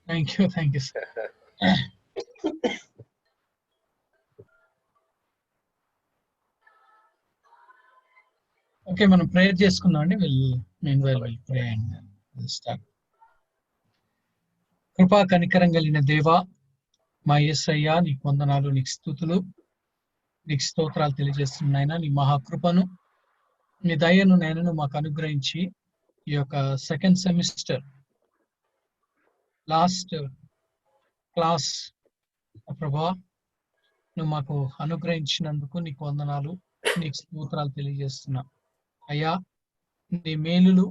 Thank you. Thank you, sir. Okay, మనం prayer చేసుకుందాం అండి. Meanwhile we'll pray and we'll start. కృపా కనికరం కలిగిన దేవా, మా యేసయ్యా, నీకు వందనాలు, నీకు స్తుతులు, నీకు స్తోత్రాలు తెలియజేస్తున్నాయినా. నీ మహాకృపను, నీ దయను నేను మాకు అనుగ్రహించి ఈ యొక్క సెకండ్ సెమిస్టర్ లాస్ట్ క్లాస్ ప్రభా నువ్వు మాకు అనుగ్రహించినందుకు నీకు వందనాలు, నీకు స్తోత్రాలు తెలియజేస్తున్నా. అయ్యా, నీ మేలులు,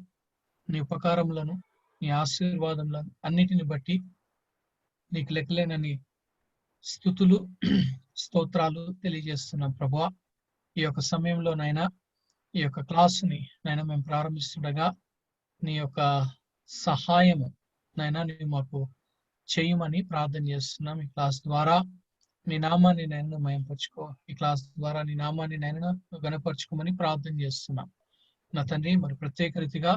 నీ ఉపకారములను, నీ ఆశీర్వాదములను అన్నిటిని బట్టి నీకు లెక్కలేనని స్తుతులు స్తోత్రాలు తెలియజేస్తున్నాం ప్రభా. ఈ యొక్క సమయంలోనైనా ఈ యొక్క క్లాసుని నైనా మేము ప్రారంభిస్తుండగా నీ యొక్క సహాయము నైనా నీవు మాకు చేయమని ప్రార్థన చేస్తున్నాం. ఈ క్లాస్ ద్వారా నీ నామాన్ని నేను మయంపరుచుకో, ఈ క్లాస్ ద్వారా నీ నామాన్ని నేను గణపరచుకోమని ప్రార్థన చేస్తున్నాం నా తండ్రి. మరి ప్రత్యేక రీతిగా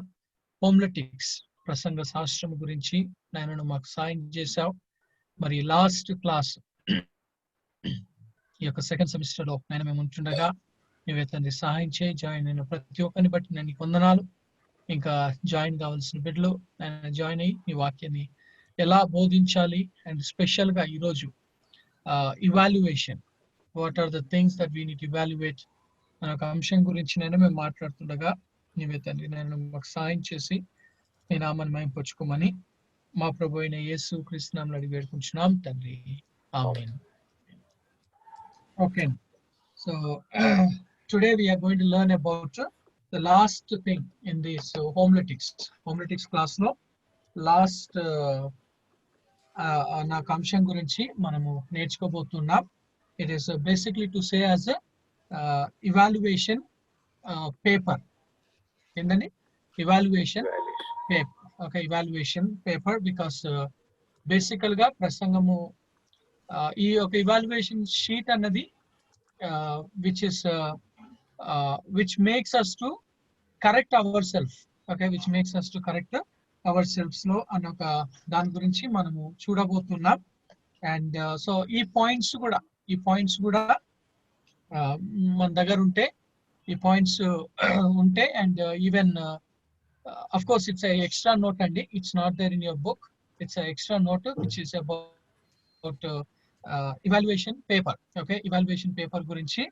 హోమ్లెటిక్స్ ప్రసంగ శాస్త్రం గురించి నేను మాకు సాయం చేశావు. మరి లాస్ట్ క్లాస్ ఈ యొక్క సెకండ్ సెమిస్టర్ లో నేను మేము ఉంటుండగా నీవే తండ్రి సహాయం చేయి. జాయిన్ అయిన ప్రతి ఒక్కరిని బట్టి నేను వందనాలు. ఇంకా జాయిన్ కావాల్సిన బిడ్డలు నేను జాయిన్ అయ్యి నీ వాక్యాన్ని ఎలా బోధించాలి అండ్ స్పెషల్ గా ఈరోజు evaluation, what are the things that we need evaluate అనే ఒక అంశం గురించి నేను మేము మాట్లాడుతుండగా నీవే తండ్రి నేను మాకు సహాయం చేసి నీ నామాన్ని మహింపరచుకోమని మా ప్రభు అయిన యేసు క్రీస్తు నామములో అడిగి వేడుకుంటున్నాం తండ్రి. ఆమేన్. Okay, so today we are going to learn about the last thing in this homiletics class లో లాస్ట్ నాకు అంశం గురించి మనము నేర్చుకోబోతున్నాం. It is basically to say as evaluation paper. ఏంటండి? Evaluation paper. Okay, evaluation paper. Because బేసికల్ గా ప్రసంగము ఈ యొక్క ఇవాల్యుయేషన్ షీట్ అన్నది which makes us to correct ourselves. Okay, which makes us to correct ourselves లో అన్న ఒక దాని గురించి మనము చూడబోతున్నాం. అండ్ సో ఈ పాయింట్స్ కూడా మన దగ్గర ఉంటే, ఈ పాయింట్స్ ఉంటే and even of course it's a extra note అండి. It's not there in your book. It's a extra note which is about evaluation paper. Okay, evaluation paper గురించి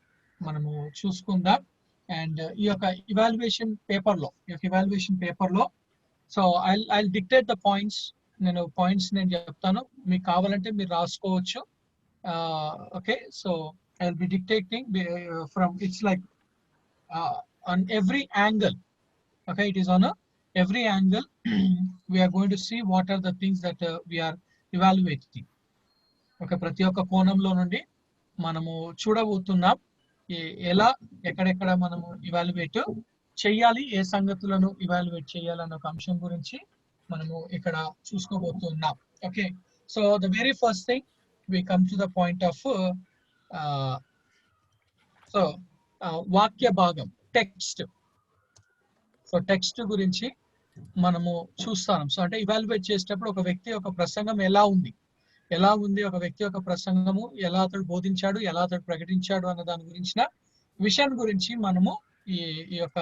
మనము చూసుకుందాం. అండ్ ఈ యొక్క evaluation paper లో so I'll dictate the points. నేను చెప్తాను, మీకు కావాలంటే మీరు రాసుకోవచ్చు. Okay, so I'll be dictating from, it's like on every angle. Okay, it is on every angle. We are going to see what are the things that we are evaluating. Okay, ప్రతి ఒక్క కోణంలో నుండి మనము చూడబోతున్నాం ఎలా ఎక్కడెక్కడ మనము evaluate చేయాలి, ఏ సంగతులను ఇవాల్యుయేట్ చేయాలన్న ఒక అంశం గురించి మనము ఇక్కడ చూసుకోబోతున్నాం. Okay, so the very first thing we come to the point of వాక్య భాగం, టెక్స్ట్. సో టెక్స్ట్ గురించి మనము చూస్తాం. సో అంటే ఇవాల్యుయేట్ చేసేటప్పుడు ఒక వ్యక్తి యొక్క ప్రసంగం ఎలా ఉంది, ఒక వ్యక్తి యొక్క ప్రసంగము ఎలా అతడు బోధించాడు, ఎలా అతడు ప్రకటించాడు అన్న దాని గురించిన విషయం గురించి మనము ఈ యొక్క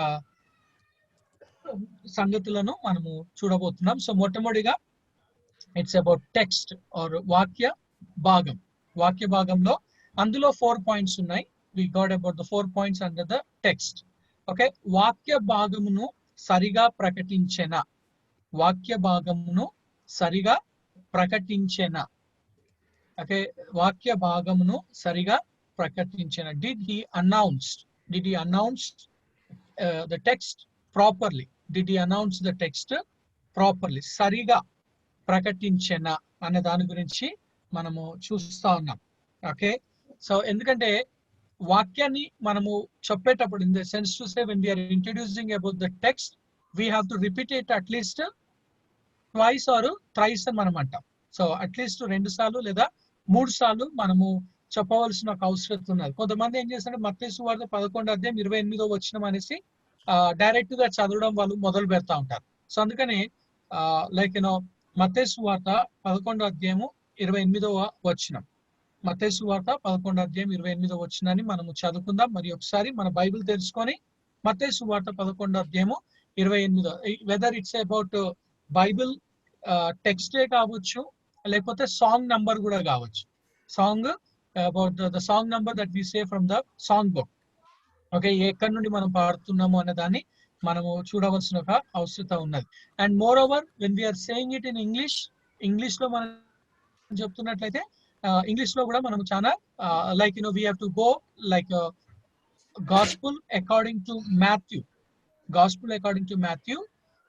సంగతులను మనము చూడబోతున్నాం. సో మొట్టమొదటిగా ఇట్స్ అబౌట్ టెక్స్ట్ ఆర్ వాక్య భాగంలో అందులో 4 పాయింట్స్ ఉన్నాయి. We got about the 4 points under the text. Okay, వాక్య భాగమును సరిగా ప్రకటించెన. ఓకే, వాక్య భాగమును సరిగా ప్రకటించెన. Did he announce the text properly? Did he announce the text properly? సరిగా ప్రకటించెన అనే దాని గురించి మనము చూస్తా ఉన్నాం. ఓకే, సో ఎందుకంటే వాక్యాన్ని మనము చెప్పేటప్పుడు, in the sense to say when we are introducing about the text, we have to repeat it at least twice or thrice అని మనం అంటాం. సో అట్లీస్ట్ 2 సార్లు లేదా 3 సార్లు మనము చెప్పవలసిన ఒక అవసరం ఉన్నది. కొంతమంది ఏం చేస్తారంటే మత్తయి సువార్త 11:28 వచనం అనేసి డైరెక్ట్ గా చదవడం వాళ్ళు మొదలు పెడతా ఉంటారు. సో అందుకని లైక్ మత్తయి సువార్త 11వ అధ్యాయము 28వ వచనం. మత్తయి సువార్త 11వ అధ్యాయం 28వ వచనాన్ని మనము చదువుకుందాం. మరి ఒకసారి మన బైబిల్ తెలుసుకొని మత్తయి సువార్త 11వ అధ్యాయము 28, వెదర్ ఇట్స్ అబౌట్ బైబిల్ టెక్స్టే కావచ్చు, లేకపోతే సాంగ్ నంబర్ కూడా కావచ్చు. Song about the song number that we say from the song book. Okay, ఎక్కడి నుండి మనం పాడుతున్నాము అనే దాన్ని మనము చూడవలసిన ఒక అవసరం ఉన్నది. And moreover when we're saying it in English లో మనం చెప్తున్నట్లయితే ఇంగ్లీష్ లో కూడా మనం చాలా like we have to go like gospel according to Matthew. Gospel according to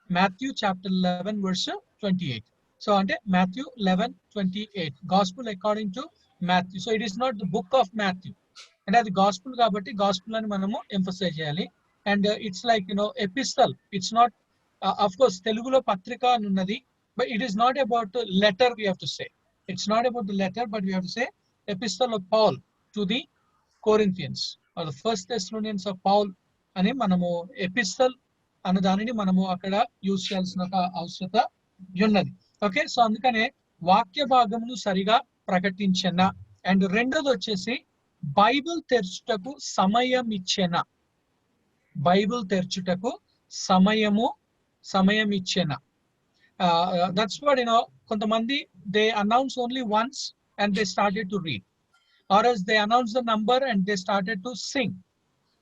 Matthew chapter 11 verse 28. So అంటే Matthew 11:28, gospel according to Matthew. So it is not the book of Matthew, అంటే అది gospel కాబట్టి gospel అని మనము emphasize చేయాలి. And it's like epistle, it's not of course తెలుగులో పత్రిక అని ఉన్నది, but it is not about letter. We have to say it's not about the letter, but we have to say epistle of Paul to the Corinthians or the first Thessalonians of Paul అని మనము epistle అనే దానిని మనము అక్కడ use చేయాల్సిన ఒక అవసరత ఉన్నది. ఓకే, సో అందుకనే వాక్య భాగమును సరిగా ప్రకటించన. అండ్ రెండోది వచ్చేసి బైబిల్ తెరచుటకు సమయం ఇచ్చెన. బైబిల్ తెరచుటకు సమయం ఇచ్చెన. దట్స్ వాట్ కొంతమంది they announce only once and they started to read, or else they announce the number and they started to sing.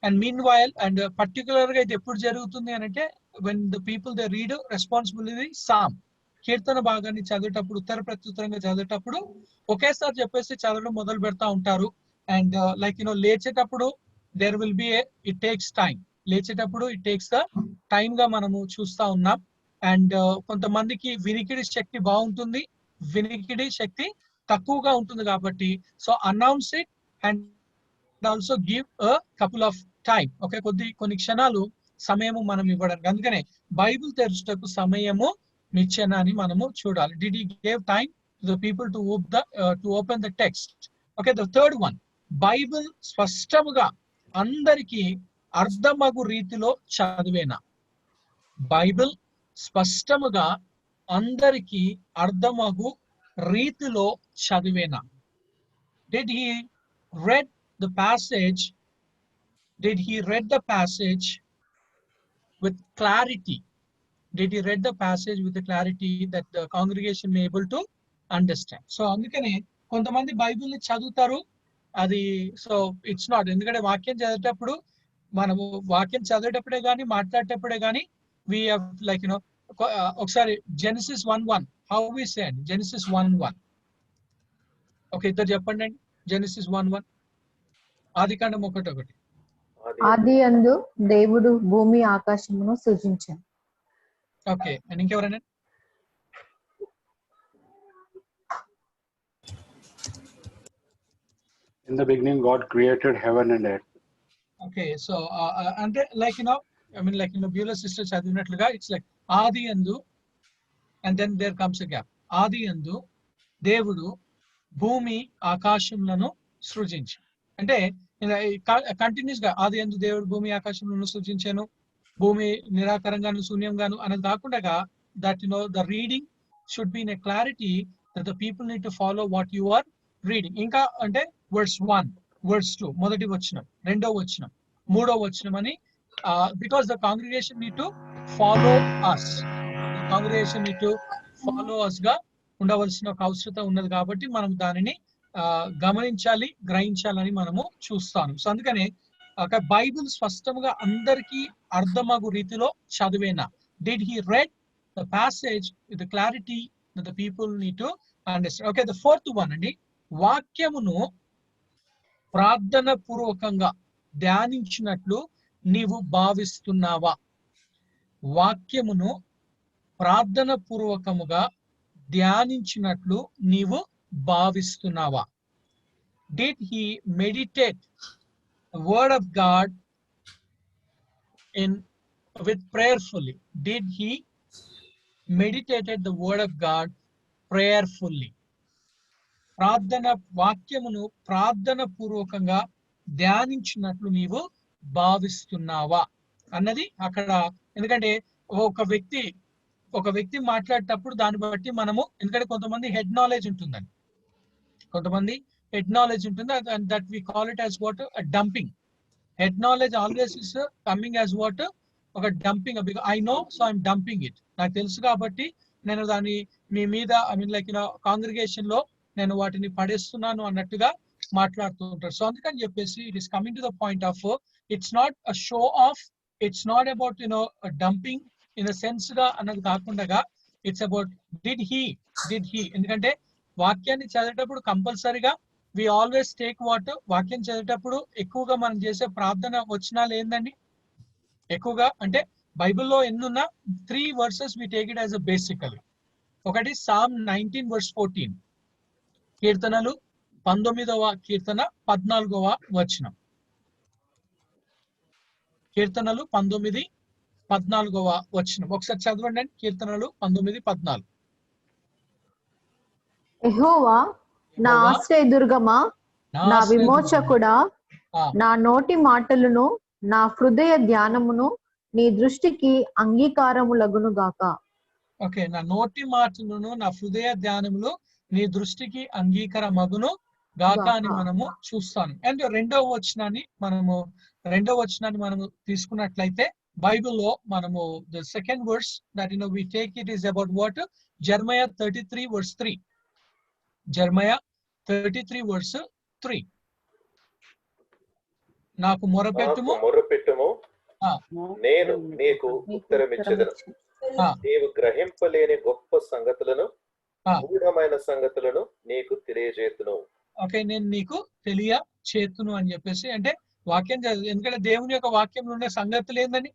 And meanwhile, and particular గా ఇది ఎప్పుడు జరుగుతుంది అని అంటే when the people they read responsibility psalm, కీర్తన భాగాన్ని చదివేటప్పుడు, ఉత్తర ప్రత్యుత్తరంగా చదివేటప్పుడు ఒకేసారి చెప్పేసి చదవడం మొదలు పెడతా ఉంటారు. అండ్ లైక్ లేచేటప్పుడు there will be it takes time. లేచేటప్పుడు ఇట్ టేక్స్ ద టైం గా మనము చూస్తా ఉన్నాం. అండ్ కొంతమందికి వినికిడి శక్తి బాగుంటుంది, వినికిడి శక్తి తక్కువగా ఉంటుంది కాబట్టి so announce it and also give a couple of time. Okay, కొన్ని క్షణాలు సమయము మనం ఇవ్వడానికి. అందుకనే బైబిల్ తెరచుటకు సమయము నిచ్చెన అని మనము చూడాలి. Did he give time to the people to open the text. Okay, the third one, Bible స్పష్టముగా అందరికీ అర్థమగు రీతిలో చదివేనా. బైబిల్ స్పష్టముగా అందరికీ అర్థమగు రీతిలో చదివేనా. Did he read the passage, did he read the passage with clarity? Did he read the passage with the clarity that the congregation may able to understand? So అందుకనే కొంతమంది బైబిల్ ని చదువుతారు, అది సో ఇట్స్ నాట్, ఎందుకంటే వాక్యం చదివేటప్పుడు మనము వాక్యం చదివేటప్పుడే కానీ మాట్లాడేటప్పుడే కానీ we have like ఒకసారి Genesis 1:1 how we said Genesis 1:1. Okay, ఇద్దరు చెప్పండి అండి. జెనసిస్ 1:1, ఆదికాండం 1:1. ఆదియందు దేవుడు భూమి ఆకాశమును సృజించాడు. ఓకే, అండ్ ఇంకెవరైనా? In the beginning God created heaven and earth. Okay, so అంటే like I mean like Beulah sister చదివినట్లుగా ఇట్స్ లైక్ ఆది యందు and then there comes a gap. ఆది యందు దేవుడు భూమి ఆకాశములను సృజించి, అంటే కంటిన్యూస్ గా ఆది యందు దేవుడు భూమి ఆకాశములను సృజించాను, భూమి నిరాకారంగాను శూన్యంగాను అనేది కాకుండా that the reading should be in a clarity that the people need to follow what you are reading. ఇంకా అంటే వర్స్ 1, వర్స్ 2, మొదటి వచనం, రెండో వచనం, మూడో వచనం అని, because the congregation need to follow us, congregation need to follow us గా ఉండవలసిన ఒక అవసరత ఉన్నది కాబట్టి మనం దానిని గమనించాలి, గ్రహించాలని మనము చూస్తాను. సో అందుకనే బైబిల్ స్పష్టంగా అందరికీ అర్థమగు రీతిలో చదివేనా. Did he read the passage with the clarity that the people need to understand. Okay, the fourth one అండి, వాక్యమును ప్రార్థన పూర్వకంగా ధ్యానించినట్లు నీవు భావిస్తున్నావా. వాక్యమును ప్రార్థన పూర్వకముగా ధ్యానించినట్లు నీవు భావిస్తున్నావా. Did he meditate the word of God with prayerfully? Did he meditated the word of God prayerfully? ప్రార్థన వాక్యమును ప్రార్థన పూర్వకంగా ధ్యానించినట్లు నీవు భావిస్తున్నావా అన్నది అక్కడ. ఎందుకంటే ఒక వ్యక్తి ఒక వ్యక్తి మాట్లాడేటప్పుడు దాన్ని బట్టి మనము, ఎందుకంటే కొంతమంది హెడ్ నాలెడ్జ్ ఉంటుందండి, కొంతమంది హెడ్ నాలెడ్జ్ ఉంటుంది, and that we call it as what dumping. Head knowledge always is coming as what ఒక dumping. I know, so I'm dumping it. నాకు తెలుసు కాబట్టి నేను దాన్ని మీ మీద, ఐ మీన్ లైక్ కాంగ్రిగేషన్ లో నేను వాటిని పడేస్తున్నాను అన్నట్టుగా మాట్లాడుతూ ఉంటారు. సో అందుకని చెప్పేసి it is coming to the point of, it's not a show off, it's not about dumping in the sense గా అన్నది కాకుండా, ఇట్స్ అబౌట్ డిడ్ హీ. ఎందుకంటే వాక్యాన్ని చదివేటప్పుడు కంపల్సరీగా వి ఆల్వేస్ టేక్ వాట్, వాక్యం చదివేటప్పుడు ఎక్కువగా మనం చేసే ప్రార్థన వచనాలు ఏందండి? ఎక్కువగా అంటే బైబిల్లో ఎన్నున్నా 3 verses we take it as a basically. ఒకటి Psalm 19:14, కీర్తనలు 19వ కీర్తన 14వ వచనం. కీర్తనలు 19:14 వచనం ఒకసారి చదవండి. కీర్తనలు 19:14. యెహోవా నా ఆశ్రయదుర్గమా, నా విమోచకుడా, నా నోటి మాటలను నా హృదయ ధ్యానమును నీ దృష్టికి అంగీకారములగును గాక. ఓకే, నా నోటి మాటలను నా హృదయ ధ్యానములు నీ దృష్టికి అంగీకారమగును గాక అని మనము చూస్తాను. అండ్ రెండవ వచనాన్ని మనము తీసుకున్నట్లయితే బైబిల్లో మనము the second verse that we take it is about what, Jeremiah 33:3. Jeremiah 33:3. నాకు మొరపెట్టుము, నేను నీకు ఉత్తరమిచ్చెదను. నీవు గ్రహింపలేని గొప్ప సంగతులను, గూఢమైన సంగతులను నీకు తెలియజేతును. ఓకే, నేను నీకు తెలియచేతును అని చెప్పేసి, అంటే వాక్యం ఎందుకంటే దేవుని యొక్క వాక్యంలో ఉండే సంగతులు ఏందని?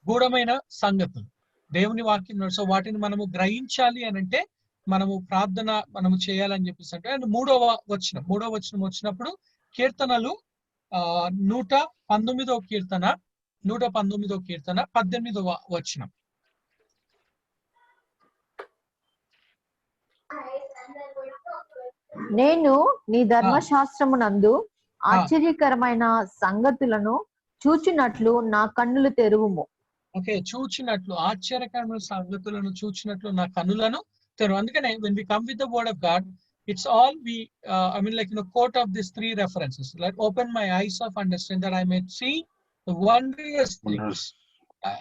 గూఢమైన సంగతులు దేవుని వాక్యం. సో వాటిని మనము గ్రహించాలి అని అంటే మనము ప్రార్థన మనము చేయాలని చెప్పేసి అంటే. అండ్ మూడవ వచనం వచ్చినప్పుడు కీర్తనలు 119వ కీర్తన 18వ వచనం. నేను నీ ధర్మశాస్త్రమునందు ఆశ్చర్యకరమైన సంగతులను చూచినట్లు నా కన్నులు తెరువుము. ఓకే, చూచినట్లు, ఆశ్చర్యకరమైన సంగతులను చూచినట్లు నా కన్నులను తెరువు. అందుకనే when we come with the word of God, it's all we quote of these 3 references, like open my eyes of understanding that I may see the wondrous things,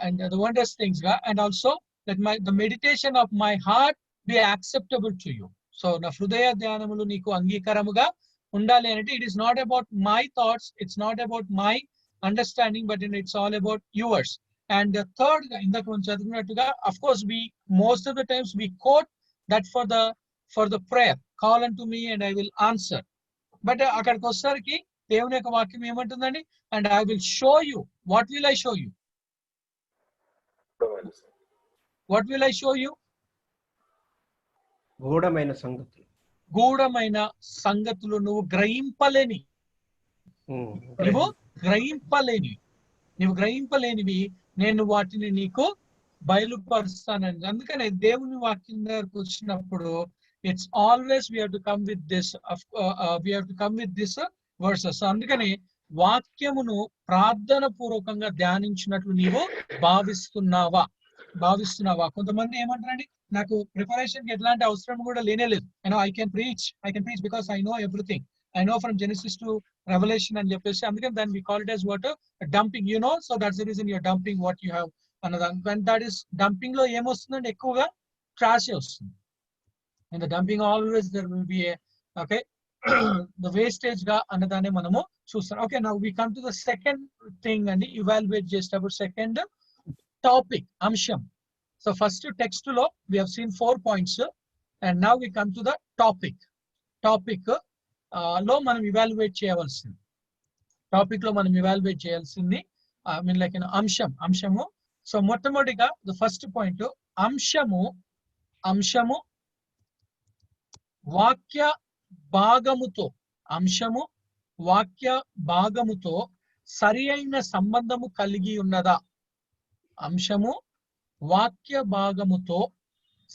and the wondrous things, and also that the meditation of my heart be acceptable to you. So na hrudaya dhyanamulu neeku angikaramuga undali anante, it is not about my thoughts, it's not about my understanding, but it's all about yours. And the third, indaka మనం చదువుకున్నట్టుగా, of course we most of the times we quote that for the prayer, call unto me and I will answer. But అక్కడికి వచ్చేసరికి దేవుని యొక్క వాక్యం ఏమంటుందండి? And I will show you. What will I show you? What will I show you? గూఢమైన సంగతులు నువ్వు గ్రహింపలేనివి నేను వాటిని నీకు బయలుపరుస్తానండి. అందుకనే దేవుని వాక్యం దగ్గరకు వచ్చినప్పుడు it's always we have to come with this verses. అందుకని వాక్యమును ప్రార్థన పూర్వకంగా ధ్యానించినట్లు నీవు భావిస్తున్నావా? కొంతమంది ఏమంటారండి, నాకు ప్రిపరేషన్ కి ఎట్లాంటి అవసరం కూడా లేనేలేదు, I can preach because I know everything, I know from Genesis to Revelation అని చెప్పేసి. అందుకని దాన్ని we call it as what, dumping, so that's the reason you're dumping what you have another. When that is dumping లో ఏమొస్తుందంటే ఎక్కువగా trash వస్తుంది. In the dumping always there will be a the wastage గా అన్నదాన్ని మనము చూస్తాం. Okay, now we come to the second thing and evaluate just about second topic, అంశం. So first text లో we have seen 4 points, and now we come to the topic లో మనం evaluate చేయవలసింది. అంశము. సో మొట్టమొదటిగా ద ఫస్ట్ పాయింట్, అంశము వాక్య భాగముతో సరి అయిన సంబంధము కలిగి ఉన్నదా? అంశము వాక్య భాగముతో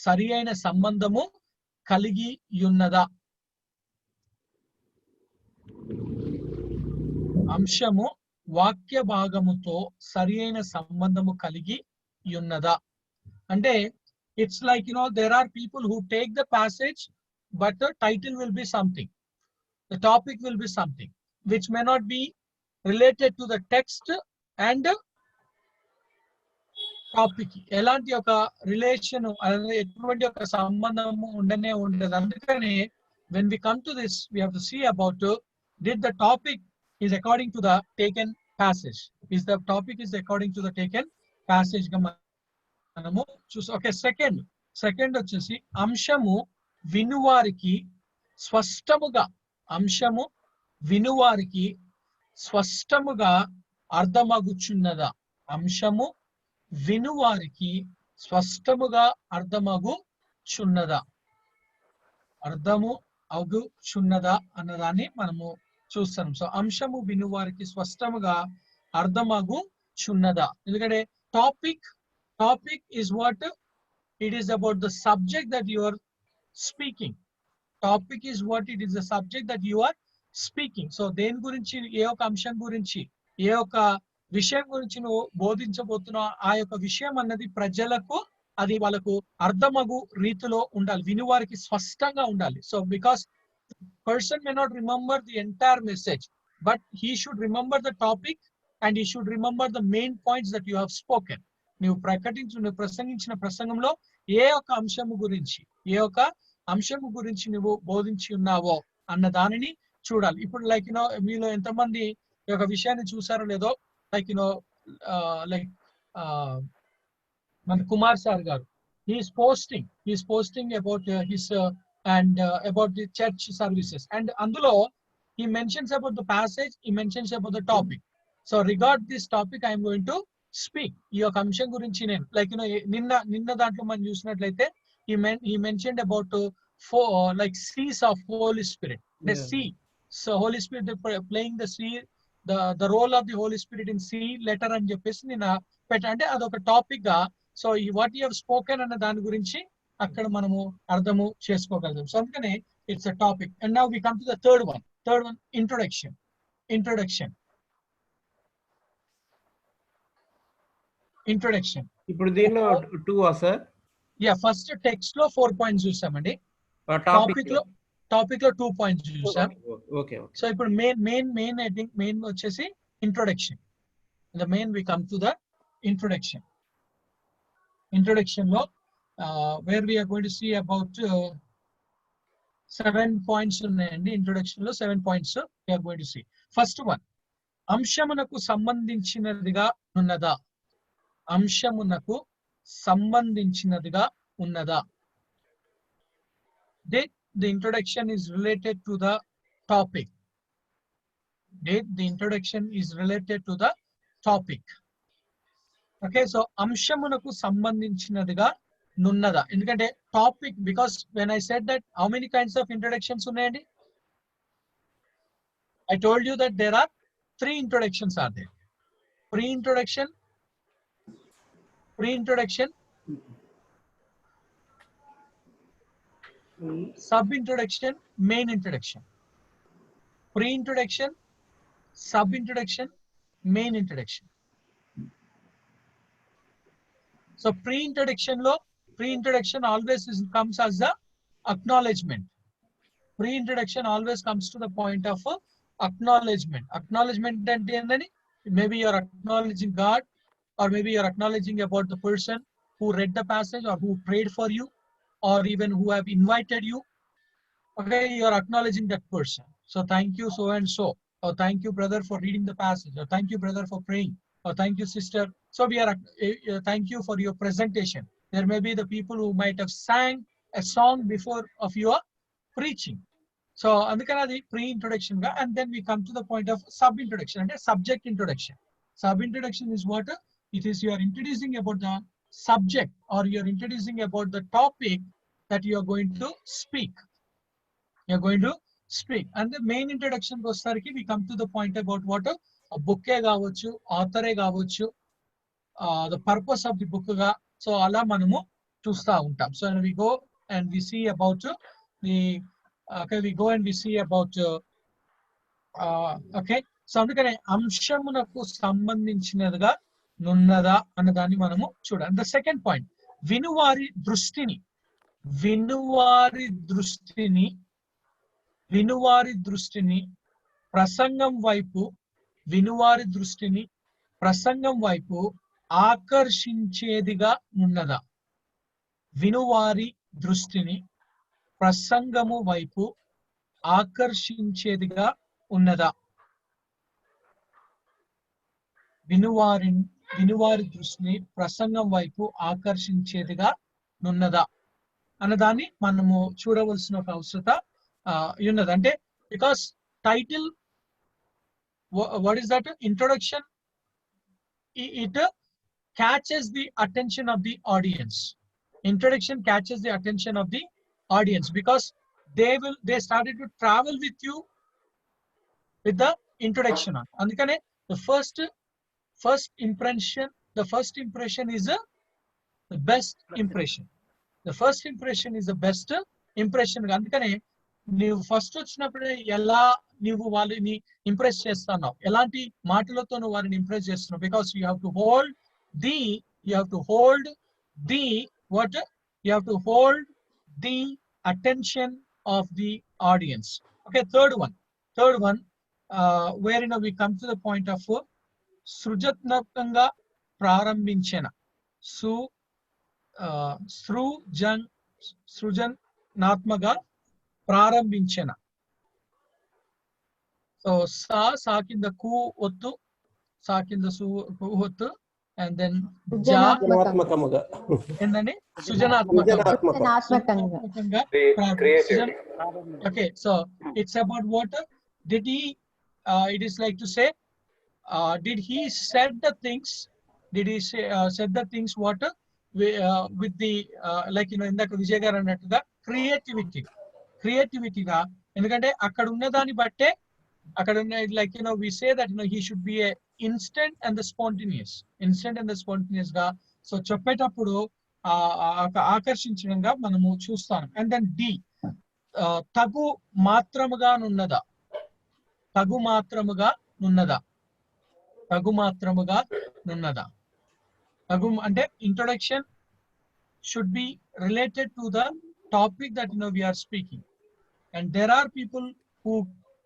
సరి అయిన సంబంధము కలిగి ఉన్నదా? అంశము వాక్య భాగముతో సరి అయిన సంబంధము కలిగి యున్నదా అంటే it's like, you know, there are people who take the passage but the title will be something, the topic will be something which may not be related to the text and topic ఎలాంటి ఒక relation ఎటువంటి ఒక సంబంధము ఉండనే ఉండదు. అందుకని when we come to this we have to see about did the topic is according to the taken passage, is the topic is according to the taken passage గా మనము చూసి. ఓకే, సెకండ్ వచ్చేసి అంశము వినువారికి స్పష్టముగా, అంశము వినువారికి స్పష్టముగా అర్థమగుచున్నదా, అంశము వినువారికి స్పష్టముగా అర్థమగుచున్నదా, అర్థము అగుచున్నదా అన్నదాన్ని మనము చూస్తాం. సో అంశము వినువారికి స్పష్టముగా అర్థమగుచున్నదా, ఎందుకంటే topic is what it is about, the subject that you are speaking. Topic is what it is, the subject that you are speaking. So దేని గురించి, ఏ ఒక అంశం గురించి, ఏ ఒక విషయం గురించి నువ్వు బోధించబోతున్నావు, ఆ యొక్క విషయం అన్నది ప్రజలకు అది వాళ్ళకు అర్థమగు రీతిలో ఉండాలి, వినువారికి స్పష్టంగా ఉండాలి. So because person may not remember the entire message, but he should remember the topic and he should remember the main points that you have spoken. నువ్వు ప్రసంగించిన ప్రసంగంలో ఏ ఒక అంశము గురించి నువ్వు బోధించి ఉన్నావో అన్న దానిని చూడాలి. ఇప్పుడు లైక్ యూనో మీలో ఎంతమంది ఈ యొక్క విషయాన్ని చూసారో లేదో, లైక్ యూనో లైక్ మన కుమార్ సార్ గారు, he's posting about his and about the church services, and అందులో he mentions about the passage, he mentions about the topic. So regard this topic I am going to speak. ఈ యొక్క అంశం గురించి నేను like you know నిన్న దాంట్లో మనం చూసినట్లయితే he mentioned about like seas of Holy Spirit, the sea. So Holy Spirit, playing the sea, the role of the Holy Spirit in sea letter అని చెప్పేసి నేను అంటే అదొక టాపిక్ గా, so what you have spoken అన్న దాని గురించి అక్కడ మనము అర్థము చేసుకోగలుగుతాం. సో అందుకనే it's a topic. And now we come to the third one introduction. ఇప్పుడు దీనిలో 2 సార్? యా, ఫస్ట్ టెక్స్ట్ లో 4 పాయింట్స్ చూసామండి, టాపిక్ లో 2 పాయింట్స్ చూసాం. ఓకే. సో ఇప్పుడు మెయిన్ ఐ థింక్ మెయిన్ వచ్చేసి introduction. The main we come to the introduction లో where we are going to see about 7 points ఉన్నాయండి. ఇంట్రొడక్షన్ లో 7 points we are going to see. First one, అంశమునకు సంబంధించినదిగా ఉన్నదా, అంశమునకు సంబంధించినదిగా ఉన్నదా. Did the introduction is related to the topic? Okay, so అంశమునకు సంబంధించినదిగా నున్నదా, ఎందుకంటే topic, because when I said that how many kinds of introductions ఉన్నాయండి, I told you that there are 3 introductions are there. Pre-introduction, sub-introduction, main introduction. Pre-introduction, sub-introduction, main introduction. So pre-introduction always comes as the acknowledgement. Pre-introduction always comes to the point of acknowledgement. Acknowledgement and maybe you're acknowledging God, or maybe you're acknowledging about the person who read the passage or who prayed for you, or even who have invited you. Okay, you're acknowledging that person. So thank you so and so, or thank you brother for reading the passage, or thank you brother for praying, or thank you sister. So we are thank you for your presentation. There may be the people who might have sang a song before of your preaching. So andukana the pre-introduction ga, and then we come to the point of sub-introduction and subject introduction. Sub-introduction is what it is, you are introducing about the subject, or you are introducing about the topic that you are going to speak. And the main introduction gosariki we come to the point about what a book e gavochu, author e gavochu, the purpose of the book ga. So ala manamu chusta untam. So we go and we see about the okay. So అందుకనే అంశమునకు సంబంధించినదిగా నున్నదా అన్నదాన్ని మనము చూడాలి. The second point, వినువారి దృష్టిని ప్రసంగం వైపు ఆకర్షించేదిగా ఉన్నదా? వినువారి దృష్టిని ప్రసంగము వైపు ఆకర్షించేదిగా ఉన్నదా? వినువారి దృష్టిని ప్రసంగం వైపు ఆకర్షించేదిగా ఉన్నదా అన్నదాన్ని మనము చూడవలసిన ఒక అవసరత ఉన్నది. అంటే because title, what is that? Introduction. It catches the attention of the audience. Introduction catches the attention of the audience because they started to travel with you with the introduction. Andukane the first impression is the best impression. The first impression is the best impression. Andukane నీవు first వచ్చినప్పుడే ఎలా నీవు వాళ్ళని impress చేస్తున్నావు, ఎలాంటి మాటలతో నువ్వు వారిని ఇంప్రెస్ చేస్తున్నావు, because you have to hold the attention of the audience. Okay, third one where we come to the point of సృజనాత్మకంగా ప్రారంభించిన సృజనాత్మక ప్రారంభించిన. సో సా కింద కు ఒత్తు, సా కింద సు ఒత్తు, అండ్ దెన్ సృజనాత్మకముగా ఏంటండి? సృజనాత్మకంగా. Okay, so it's about what did he, it is like to say, did he said the things what with the like ఇందాక విజయ్ గారు అన్నట్టుగా క్రియేటివిటీగా. ఎందుకంటే అక్కడ ఉన్న దాన్ని బట్టే అక్కడ ఉన్న like we say that he should be a instant and the spontaneous గా సో చెప్పేటప్పుడు ఆకర్షించడంగా మనము చూస్తాం. అండ్ దెన్ డి, తగు మాత్రముగా నున్నదా? తగు అంటే introduction should be related to the topic that we are speaking, and there are people who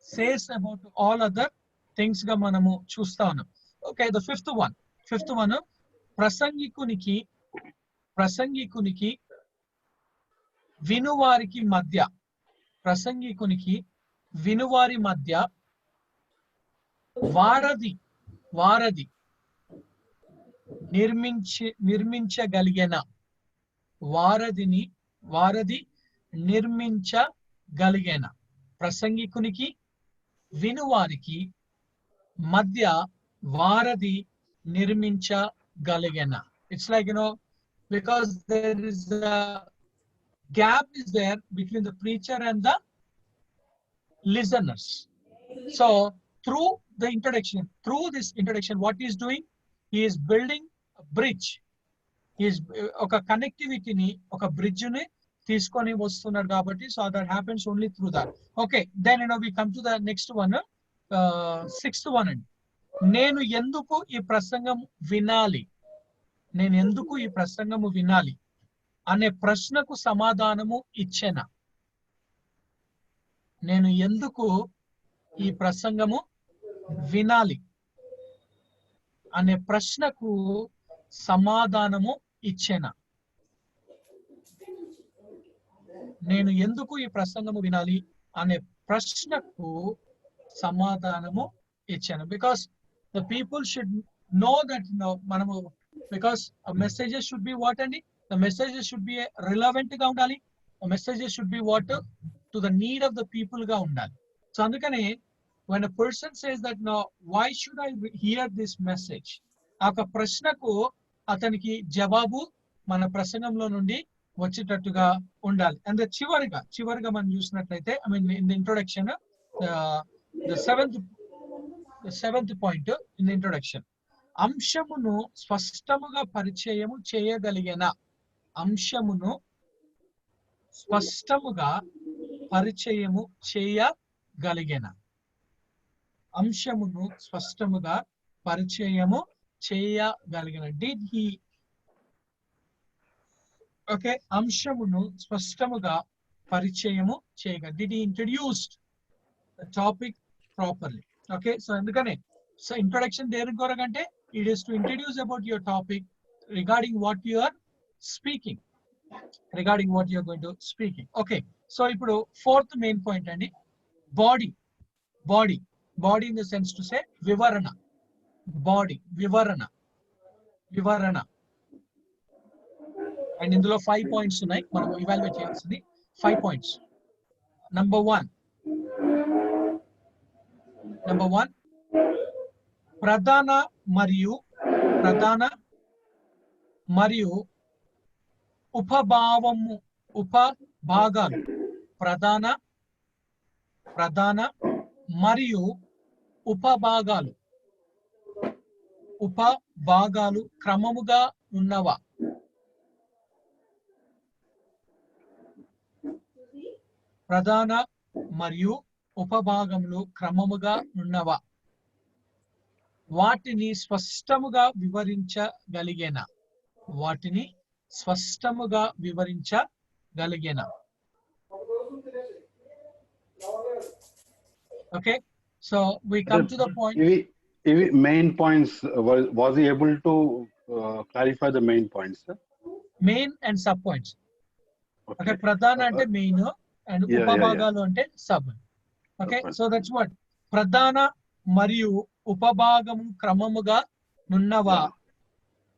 says about all other things ga manamu chusta unnam. Okay, the fifth one ప్రసంగికునికి వినువారి మధ్య వారధి నిర్మించగలిగిన ప్రసంగికునికి వినువారికి మధ్య వారధి నిర్మించగలిగిన. It's like because there is a gap is there between the preacher and the listeners. So through this introduction, what he is doing, he is building a bridge. He is oka connectivity ni, oka bridge ni తీసుకొని వస్తున్నారు కాబట్టి, so that happens only through that. Okay, then we come to the next one, sixth one. అండి, నేను ఎందుకు ఈ ప్రసంగం వినాలి అనే ప్రశ్నకు సమాధానము ఇచ్చెనా. నేను ఎందుకు ఈ ప్రసంగము వినాలి అనే ప్రశ్నకు సమాధానము ఇచ్చెనా. నేను ఎందుకు ఈ ప్రసంగము వినాలి అనే ప్రశ్నకు సమాధానము ఇచ్చాను. Because the people should know that మనము, because messages should be what అండి, the messages should be relevant గా ఉండాలి, messages should be what to the need of the people గా ఉండాలి. సో అందుకనే when a person says that why should I hear this message, ఆ ప్రశ్నకు అతనికి జవాబు మన ప్రసంగంలో నుండి వచ్చేటట్టుగా ఉండాలి. అండ్ చివరిగా మనం చూసినట్లయితే, I mean in the introduction, the seventh point in the introduction, అంశమును స్పష్టముగా పరిచయము చేయగలిగిన. అంశమును స్పష్టముగా పరిచయము చేయగలిగిన చేయగలిగిన. డిడ్ హీ ఓకే అంశమును స్పష్టముగా పరిచయము చేయగల. Did he introduced the topic properly. Okay so ఎందుకనే సో ఇంట్రొడక్షన్ దేని కొరకంటే it is to introduce about your topic regarding what you are speaking, regarding what you're going to speaking. Okay so ఇప్పుడు fourth main point అండి, body. Body body in the sense to say వివరణ. Body వివరణ, వివరణ. And ఇందులో 5 points ఉన్నాయి మనం evaluate చేయాల్సింది. 5 points. Number 1 ప్రధాన మరియు ఉపభాగాలు. ప్రధాన మరియు ఉపభాగాలు క్రమముగా ఉన్నవా? ప్రధాన మరియు ఉపభాగములు క్రమముగా ఉన్నవా? వాటిని స్పష్టముగా వివరించగలిగేనా? వాటిని స్పష్టముగా వివరించగలిగేనా? Okay, so we come to the point. Main points, was he able to clarify the main points, sir? Main and sub points. Okay, pradhana ante main and upabhagalu ante sub. Okay, so that's what pradhana mariyu upabhagamu kramamuga nunnava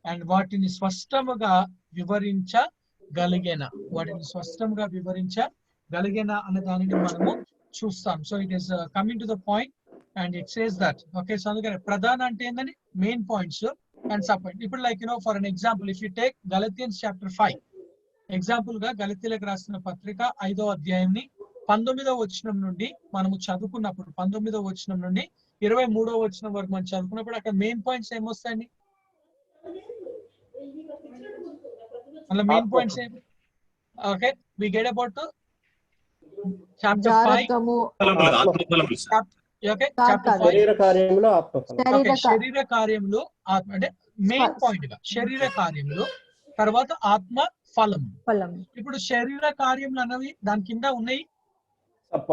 and వాటిని స్పష్టముగా వివరించగలిగేనా? వాటిని స్పష్టంగా వివరించగలిగేనా అనే దానిని మనము చూస్తాం. So it is coming to the point and it says that. Okay so అందుకని ప్రధాన అంటే ఏంటని main points and sub point. ఇప్పుడు like for an example if you take Galatians chapter 5 example గా గలతీలకు రాసిన పత్రిక 5వ అధ్యాయాన్ని 19వ వచనం నుండి మనము చదువుకున్నప్పుడు 19వ వచనం నుండి 23వ వచనం వరకు మనం చదువుకున్నప్పుడు అక్కడ మెయిన్ పాయింట్స్ ఏమొస్తాయండి? అలా మెయిన్ పాయింట్స్ ఏమి? Okay we get about chapter 5 okay chapter 5 శరీర కార్యములు ఆత్మఫలం. ఓకే శరీర కార్యములు ఆత్మ అంటే మెయిన్ పాయింట్ గా శరీర కార్యములు, తర్వాత ఆత్మ ఫలం. ఇప్పుడు శరీర కార్యములు అన్నవి దాని కింద ఉన్నాయి సబ్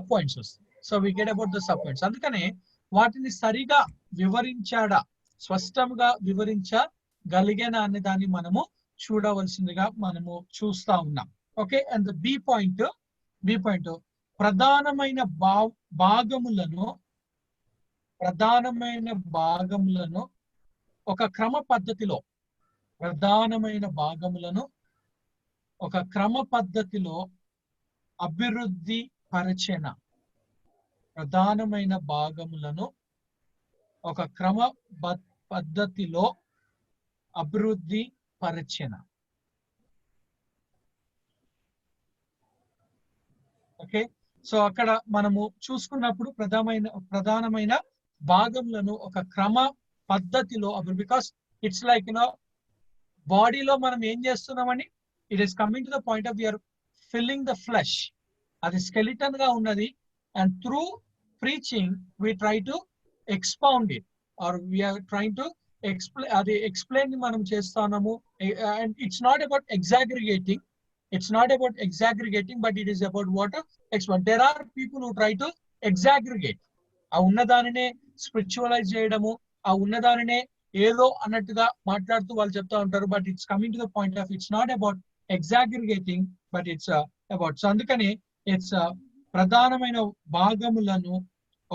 పాయింట్స్ వస్తాయి. So we get about the sub points. అందుకనే వాటిని సరిగా వివరించాడా, స్పష్టంగా వివరించగలిగేనా అనే దాన్ని మనము చూడవలసిందిగా మనము చూస్తా ఉన్నాం. ఓకే అండ్ బి పాయింట్ ప్రధానమైన భాగములను ఒక క్రమ పద్ధతిలో అభివృద్ధి పరిచన. ప్రధానమైన భాగములను ఒక క్రమ పద్ధతిలో అభివృద్ధి పరిచన. ఓకే సో అక్కడ మనము చూసుకున్నప్పుడు ప్రధానమైన భాగములను ఒక క్రమ పద్ధతిలో అభివృద్ధి. బికాస్ ఇట్స్ లైక్ బాడీలో మనం ఏం చేస్తున్నామని it is coming to the point of you're filling the flesh. అది స్కెలిటన్ గా ఉన్నది and through preaching we try to expound it or we're trying to explain మనం చేస్తున్నాము. And it's not about exaggerating. It's not about exaggerating, but it is about what expand. There are people who try to exaggerate. ఆ ఉన్నదానినే spiritualise చేయడము, ఆ ఉన్నదానినే ఏదో అన్నట్టుగా మాట్లాడుతూ వాళ్ళు చెప్తా ఉంటారు. But it's coming to the point of it's not about exaggerating but it's about. So అందుకని ఇట్స్ ప్రధానమైన భాగములను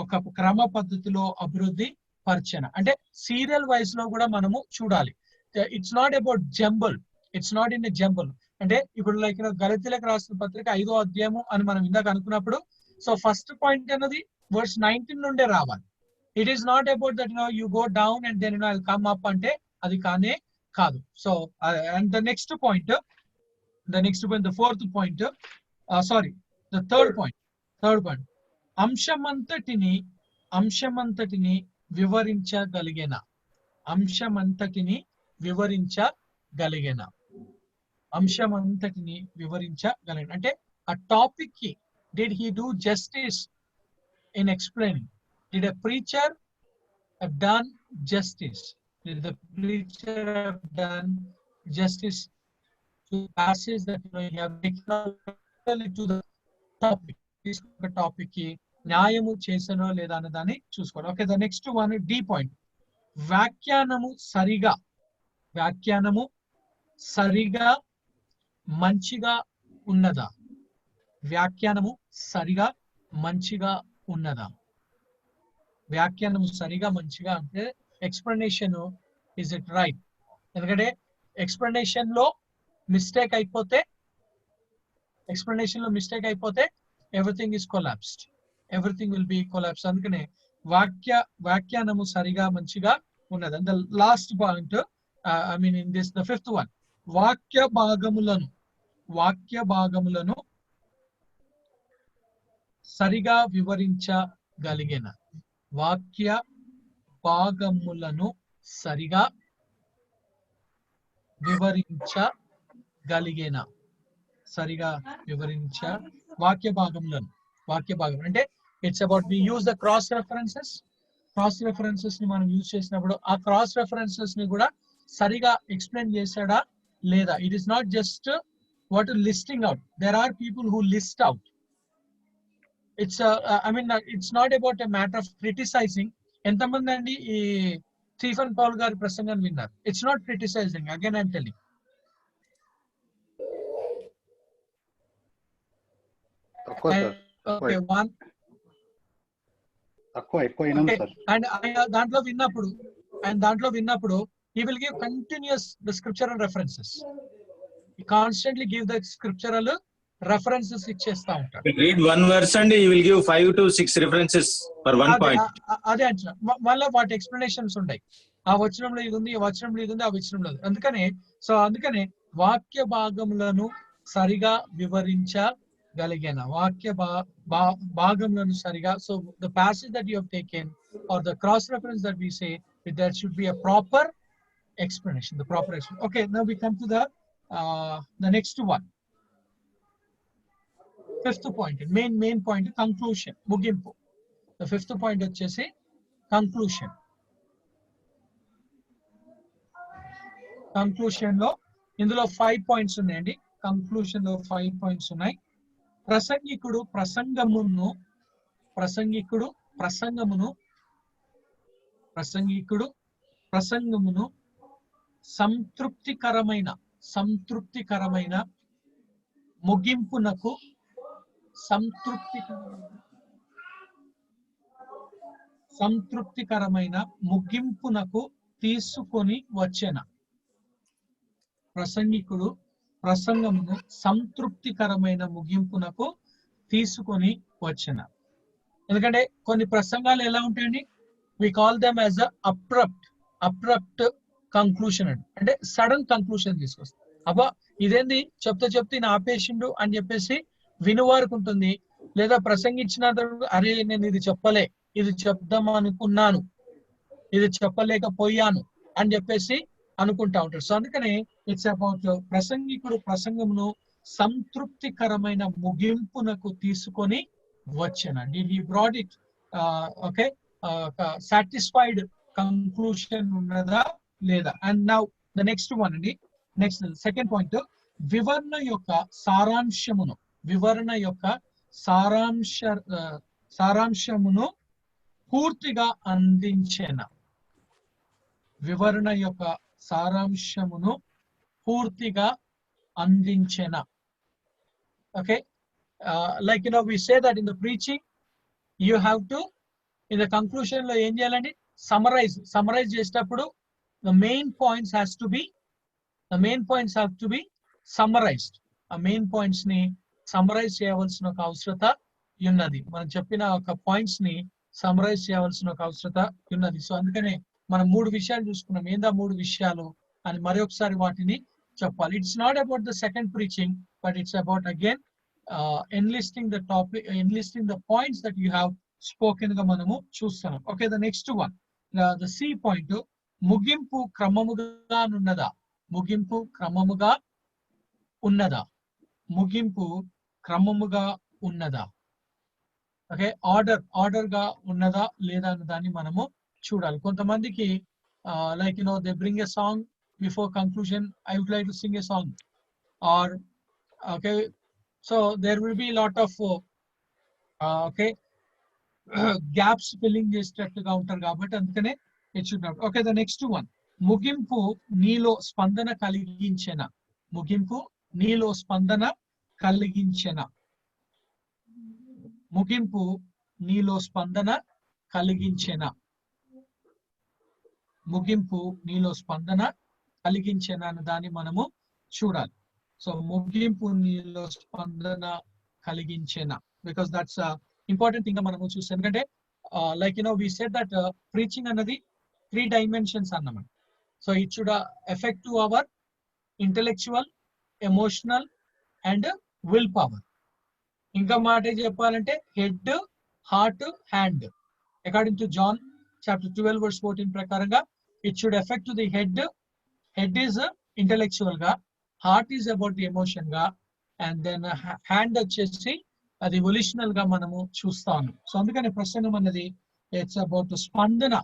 ఒక క్రమ పద్ధతిలో అభివృద్ధి పరిచన. అంటే సీరియల్ వైజ్ లో కూడా మనము చూడాలి. It's not about jumble. It's not in a jumble. అంటే ఇప్పుడు లైక్ గలతీలకు రాసిన పత్రిక 5వ అధ్యాయము అని మనం ఇందాక అనుకున్నప్పుడు సో ఫస్ట్ పాయింట్ అన్నది వర్స్ 19 నుండే రావాలి. It is not about that you go down and then I will come up అంటే అది కానే కాదు. So and the next point the fourth point sorry the third point అంశమంతటిని వివరించగలిగేనా? అంశమంతటిని వివరించగలిగేనా? అంటే ఆ టాపిక్ కి did he do justice in explaining? Did a preacher have done justice Did the preacher have done justice to the passage that you have taken to the topic? This topic ki న్యాయము చేసనో లేదా అనే దాన్ని చూసుకోవాలి. Okay, the next one the point. వ్యాఖ్యానము సరిగా మంచిగా ఉన్నదా? వ్యాఖ్యానము సరిగా మంచిగా ఉన్నదా? వ్యాఖ్యానము సరిగా మంచిగా అంటే ఎక్స్ప్లెనేషన్ ఇస్ ఇట్ రైట్? ఎందుకంటే ఎక్స్ప్లెనేషన్ లో మిస్టేక్ అయిపోతే everything is collapsed, everything will be collapse. అందుకనే వ్యాఖ్యానము సరిగా మంచిగా ఉన్నది. And the last point, I mean in this the fifth one, వాక్య భాగములను సరిగా వివరించగలిగిన. వాక్య భాగములను సరిగా వివరించగలిగిన. వాక్య భాగం అంటే it's about we use the cross references ని మనం యూజ్ చేసినప్పుడు ఆ క్రాస్ రెఫరెన్సెస్ ని కూడా సరిగా ఎక్స్ప్లెయిన్ చేశాడా లేదా? It is not just what listing out. There are people who list out. It's I mean it's not about a matter of criticising. ఎంతమంది అండి ఈ స్టీఫెన్ పౌల్ గారి ప్రసంగాన్ని విన్నారు? It's not criticising, again I'm telling. దాంట్లో విన్నప్పుడు he will give continuous the scriptural references. He constantly give the scriptural references ఇచ్చేస్తా ఉంటాడు. Read one verse and he will give 5 to 6 references for one point. అదే అంటున్నా, మళ్ళీ వాటి explanations ఉంటాయి. ఆ వచనంలో ఇది ఉంది, ఆ వచనంలో ఇది ఉంది, ఆ వచనంలో ఉంది. అందుకనే వాక్య భాగములను సరిగా వివరించగలిగిన. వాక్య భాగములను సరిగా. So the passage that you have taken or the cross reference that we say, there should be a proper explanation, the proper explanation. Okay, now we come to the next one. Fifth point, main point, conclusion, ముగింపు. The fifth point వచ్చేసి conclusion. Conclusion లో ఇందులో 5 points ఉన్నాయండి. Conclusion లో 5 points ఉన్నాయి. ప్రసంగికుడు ప్రసంగమును సంతృప్తికరమైన ముగింపునకు తీసుకొని వచ్చెన. ప్రసంగికుడు ప్రసంగమును సంతృప్తికరమైన ముగింపునకు తీసుకొని వచ్చెన. ఎందుకంటే కొన్ని ప్రసంగాలు ఎలా ఉంటాయండి, we call them as a abrupt conclusion. అంటే సడన్ కంక్లూషన్ తీసుకొస్తాం. అబ్బా ఇదేంది చెప్తే నా ఆపేసిండు అని చెప్పేసి వినువారికి ఉంటుంది. లేదా ప్రసంగించిన అరే నేను ఇది చెప్దాం అనుకున్నాను, ఇది చెప్పలేకపోయాను అని చెప్పేసి అనుకుంటా ఉంటారు. సో అందుకని ఇట్స్ అబౌట్ ప్రసంగికుడు ప్రసంగమును సంతృప్తికరమైన ముగింపునకు తీసుకొని వచ్చాను. He brought it okay satisfied conclusion ఉన్నదా లేదా? And now the next one అండి. నెక్స్ట్ సెకండ్ పాయింట్, వివరణ యొక్క సారాంశమును పూర్తిగా అందించిన. వివరణ యొక్క సారాంశమును పూర్తిగా అందించిన. Okay, like we say that in the preaching you have to, in the conclusion lo em cheyalandi, summarize chestappudu the main points have to be summarized. A main points ni summarize cheyavalsina oka avasarata unnadi. మనం చెప్పిన ఒక points ని summarise చేయాల్సిన ఒక అవసరత ఉన్నది. So అందుకనే మనం 3 విషయాలు చూసుకున్నాం. ఏందా 3 విషయాలు అని మరొకసారి వాటిని చెప్పాలి. It's not about the second preaching, but it's about again enlisting the topic, enlisting the points that you have spoken గా మనము చూస్తున్నాం. Okay, the next one, the C point, ముగింపు క్రమముగా ఉన్నదా? ఓకే, ఆర్డర్ గా ఉన్నదా లేదా అన్న దాన్ని మనము చూడాలి. కొంతమందికి like they bring a song before conclusion. I would like to sing a song, or okay, so there will be a lot of okay gaps filling చేసేటట్టుగా ఉంటారు కాబట్టి అందుకనే it should not. Okay, the next one. ముగింపు నీలో స్పందన కలిగించెన. ముగింపు నీలో స్పందన కలిగించెన. ముగింపు నీలో స్పందన కలిగించెన. ముగింపు నీలో స్పందన కలిగించెన అనే దాన్ని మనము చూడాలి. సో ముగింపు నీలో స్పందన కలిగించెన, బికాస్ దట్స్ ఇంపార్టెంట్ థింగ్ మనము చూస్తాం. ఎందుకంటే like we said that preaching అన్నది 3 dimensions అన్నమాట. So it should affect to our intellectual, emotional and will power. ఇంకా మాట చెప్పాలంటే head, heart, hand. According to John chapter 12 verse 14 ప్రకారంగా it should affect to the head. Head is intellectual గా, heart is about the emotion గా, and then hand వచ్చేసి అది వొల్యూషనల్ గా మనము చూస్తాము. సో అందుకని ప్రసంగం అన్నది ఇట్స్ అబౌట్ స్పందన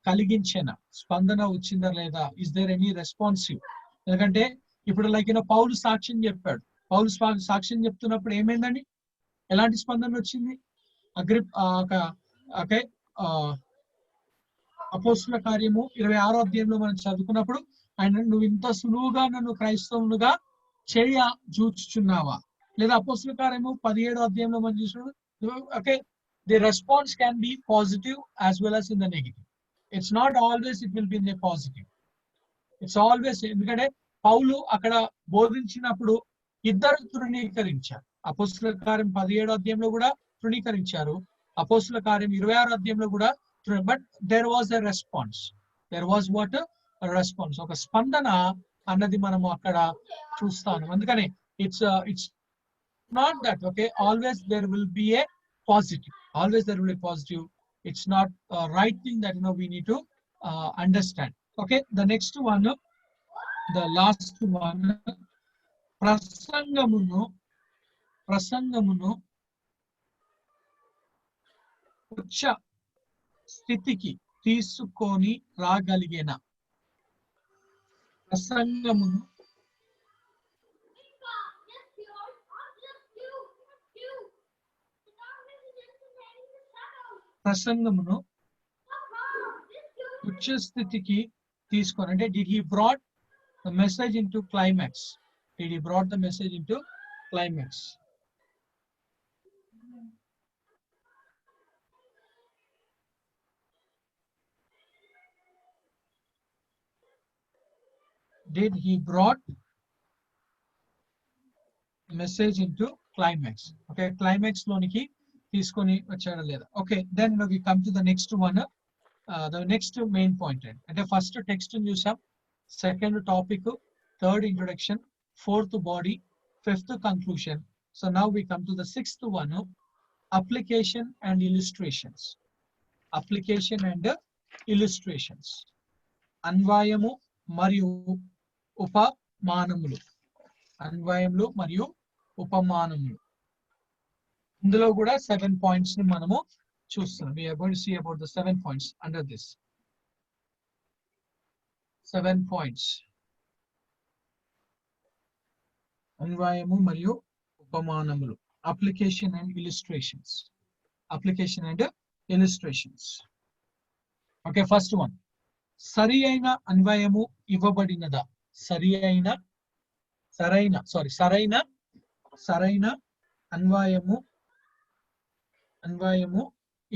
కలిగించిన. స్పందన వచ్చిందా లేదా, ఇస్ దేర్ ఎనీ రెస్పాన్సివ్. ఎందుకంటే ఇప్పుడు లైక్ పౌలు సాక్ష్యం చెప్పాడు. పౌలు సాక్ష్యం చెప్తున్నప్పుడు ఏమైందండి, ఎలాంటి స్పందన వచ్చింది? ఓకే, అపోస్తుల కార్యము 26వ అధ్యాయంలో మనం చదువుకున్నప్పుడు ఆయన నువ్వు ఇంత సులువుగా నన్ను క్రైస్తవునుగా చేయ చూచుచున్నావా, లేదా అపోస్తుల కార్యము 17వ అధ్యాయంలో మనం చూసినప్పుడు okay the response can be positive as well as in the negative. It's not always it will be in the positive, it's always. ఎందుకంటే పౌలు అక్కడ బోధించినప్పుడు ఇద్దరు తృణీకరించారు. అపోస్తుల కార్యం 17వ అధ్యాయంలో కూడా తృణీకరించారు, అపోస్తుల కార్యం 26వ అధ్యాయంలో కూడా. But there was a response. There was what response, ఒక స్పందన అన్నది మనము అక్కడ చూస్తాను. అందుకని it's not that okay always there will be a positive, always there will be positive. It's not right thing that we need to understand. Okay, the next one, the last one, ప్రసంగమును ఉచ్చ స్థితికి తీసుకొని రాగలిగిన. ప్రసంగమును ఉచ్చ స్థితికి తీసుకొని అంటే did he brought the message into climax? Did he brought the message into climax? Did he brought message into climax? Okay, climax లోనికి తీసుకొని వచ్చాడా లేదా? Okay, then we come to the next one, the next main point. అంటే first text చూసాం, second topic, third introduction, fourth body, fifth conclusion. So now we come to the sixth one, application and illustrations. Application and illustrations. అన్వయము మరియు ఉపమానములు. అన్వయములు మరియు ఉపమానములు. ఇందులో కూడా 7 points ని మనము చూస్తున్నాం. We are going to see about the 7 points under this. 7 points. అన్వయము మరియు ఉపమానములు. Application and illustrations. Application and illustrations. Okay, first one. సరి అయిన అన్వయము ఇవ్వబడినదా? సరైన అన్వయము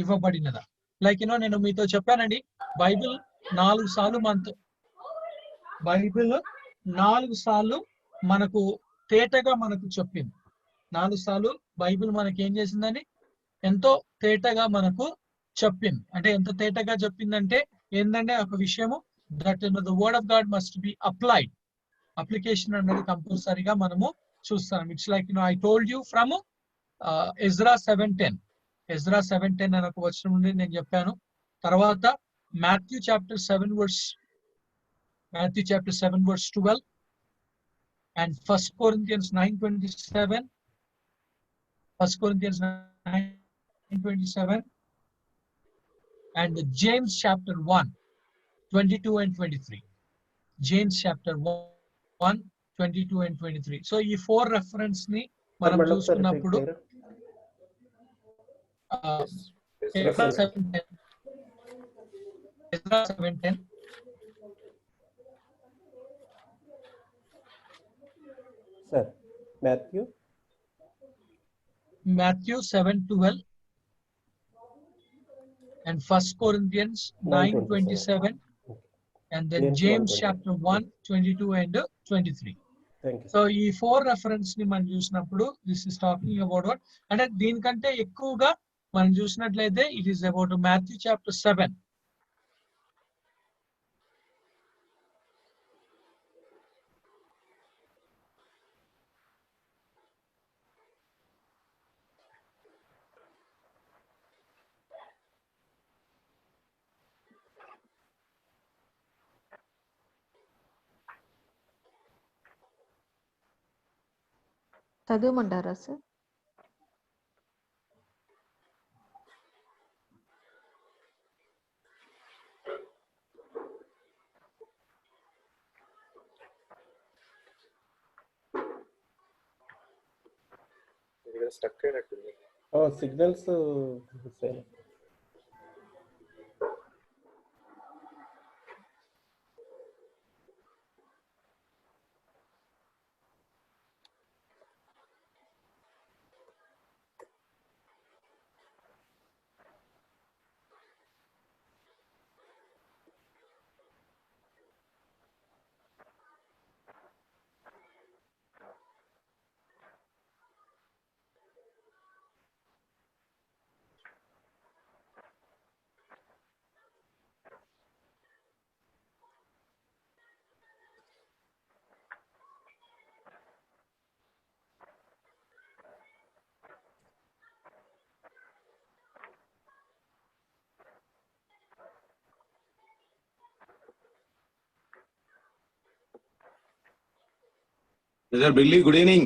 ఇవ్వబడినదా? లైక్ నేను మీతో చెప్పానండి, బైబిల్ 4 సార్లు మనకు తేటగా మనకు చెప్పింది. 4 సార్లు బైబిల్ మనకి ఏం చేసిందని ఎంతో తేటగా మనకు చెప్పింది. అంటే ఎంత తేటగా చెప్పిందంటే ఏంటంటే ఒక విషయము that the word of God must be applied. Application అన్నది కంపల్సరీగా మనము చూస్తాం. It's like I told you from Ezra 7:10. Ezra 7:10 అనే ఒక వచనం నుండి నేను చెప్పాను. తర్వాత Matthew chapter 7 verse 12 and 1 Corinthians 9:27. 1 Corinthians 9:27 and James chapter 1. 22 and 23. James chapter 1, 22 and 23. So ఈ 4 reference ని మనం చూసుకున్నప్పుడు Ezra 7:10. Sir, Matthew 7:12 and 1 Corinthians 9:27 and then James chapter 1, 22 and 23. Thank you. So ఈ 4 reference ని మనం చూసినప్పుడు this is talking about what అంటే దీనికంటే ఎక్కువగా మనం చూసినట్లయితే it is about Matthew chapter 7. చదవమంటారా సార్? స్టక్ అయినట్టుంది. Signals Brother Billy, good evening.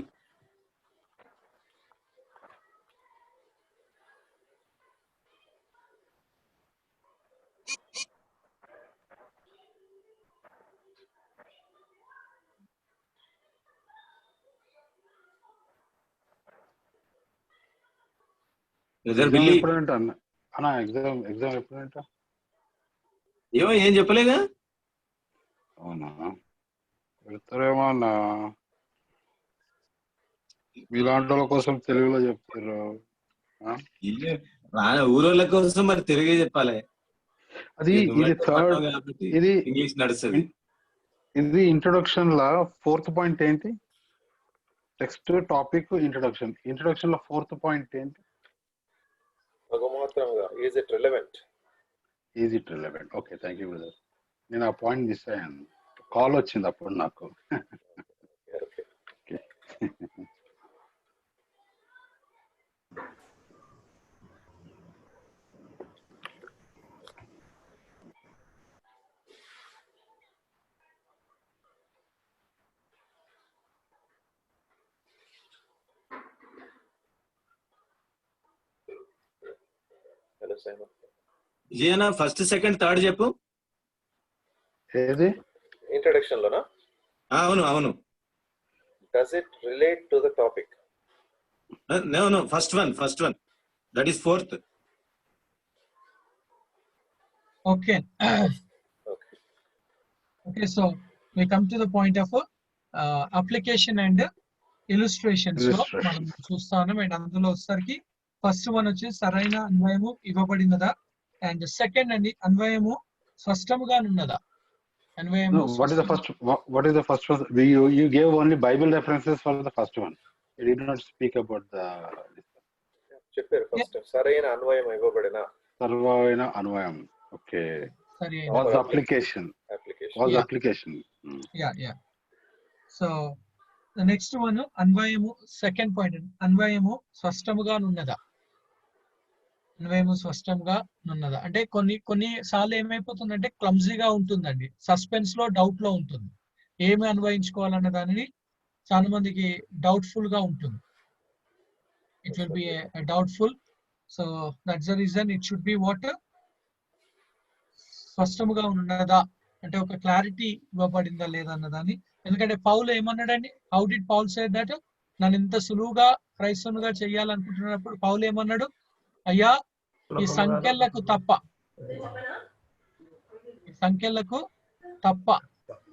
Brother Billy, ఎప్పుడంట అన్న ఎగ్జామ్ ఎప్పుడంట? ఏం చెప్పలేగా? అవునా, పెడతారేమో అన్న. మీలాంటి వాళ్ళ కోసం తెలుగులో చెప్తారు. ఊరోళ్ళ కోసం మరి తెలుగే చెప్పాలి. అది ఇది థర్డ్, ఇది ఇంగ్లీష్ నడుస్తుంది. ఇది ఇంట్రొడక్షన్ లా 4th పాయింట్ ఏంటి? టెక్స్ట్ టాపిక్ ఇంట్రొడక్షన్ లో 4th పాయింట్ ఏంటి? Is it relevant? Okay, thank you brother. నేను ఆ పాయింట్ మిస్ అయ్యాను, కాల్ వచ్చింది అప్పుడు నాకు. Hello Simon. విజయనా ఫస్ట్ సెకండ్ థర్డ్ చెప్పు. ఏది ఇంట్రడక్షన్ లోనా? అవును. Does it relate to the topic? No, first one. That is 4th. Okay. Okay, so we come to the point of application and illustrations లో మనం చూస్తాము. అండ్ అందులో వచ్చేసరికి ఫస్ట్ వన్ వచ్చి సరైన అన్వయము ఇవ్వబడినదా, అండ్ సెకండ్ అండి అన్వయము స్పష్టముగా ఉన్నదా. అన్వయము what is the first one? You gave only Bible references for the first one. You did not speak about the చెప్పారు ఫస్ట్ సరైన అన్వయం ఇవ్వబడిన. సర్వైన అన్వయం. Okay, was application. Yeah. So the next one అన్వయము, సెకండ్ పాయింట్ అన్వయము స్పష్టముగా ఉన్నదా. అన్వయము స్పష్టంగా ఉన్నదా అంటే కొన్ని సార్లు ఏమైపోతుందంటే క్లమ్జీగా ఉంటుందండి, సస్పెన్స్ లో డౌట్ లో ఉంటుంది. ఏమి అన్వయించుకోవాలన్న దానిని చాలా మందికి డౌట్ఫుల్ గా ఉంటుంది. It will be doubtful. So that's the reason it should be what స్పష్టముగా ఉన్నదా అంటే ఒక క్లారిటీ ఇవ్వబడిందా లేదా అన్నదాన్ని. ఎందుకంటే పౌలు ఏమన్నాడండి, how did Paul say that, నన్ను ఇంత సులువుగా క్రైస్తవునిగా చేయాలనుకుంటున్నప్పుడు పౌలు ఏమన్నాడు, అయ్యా ఈ సంఖ్యలకు తప్ప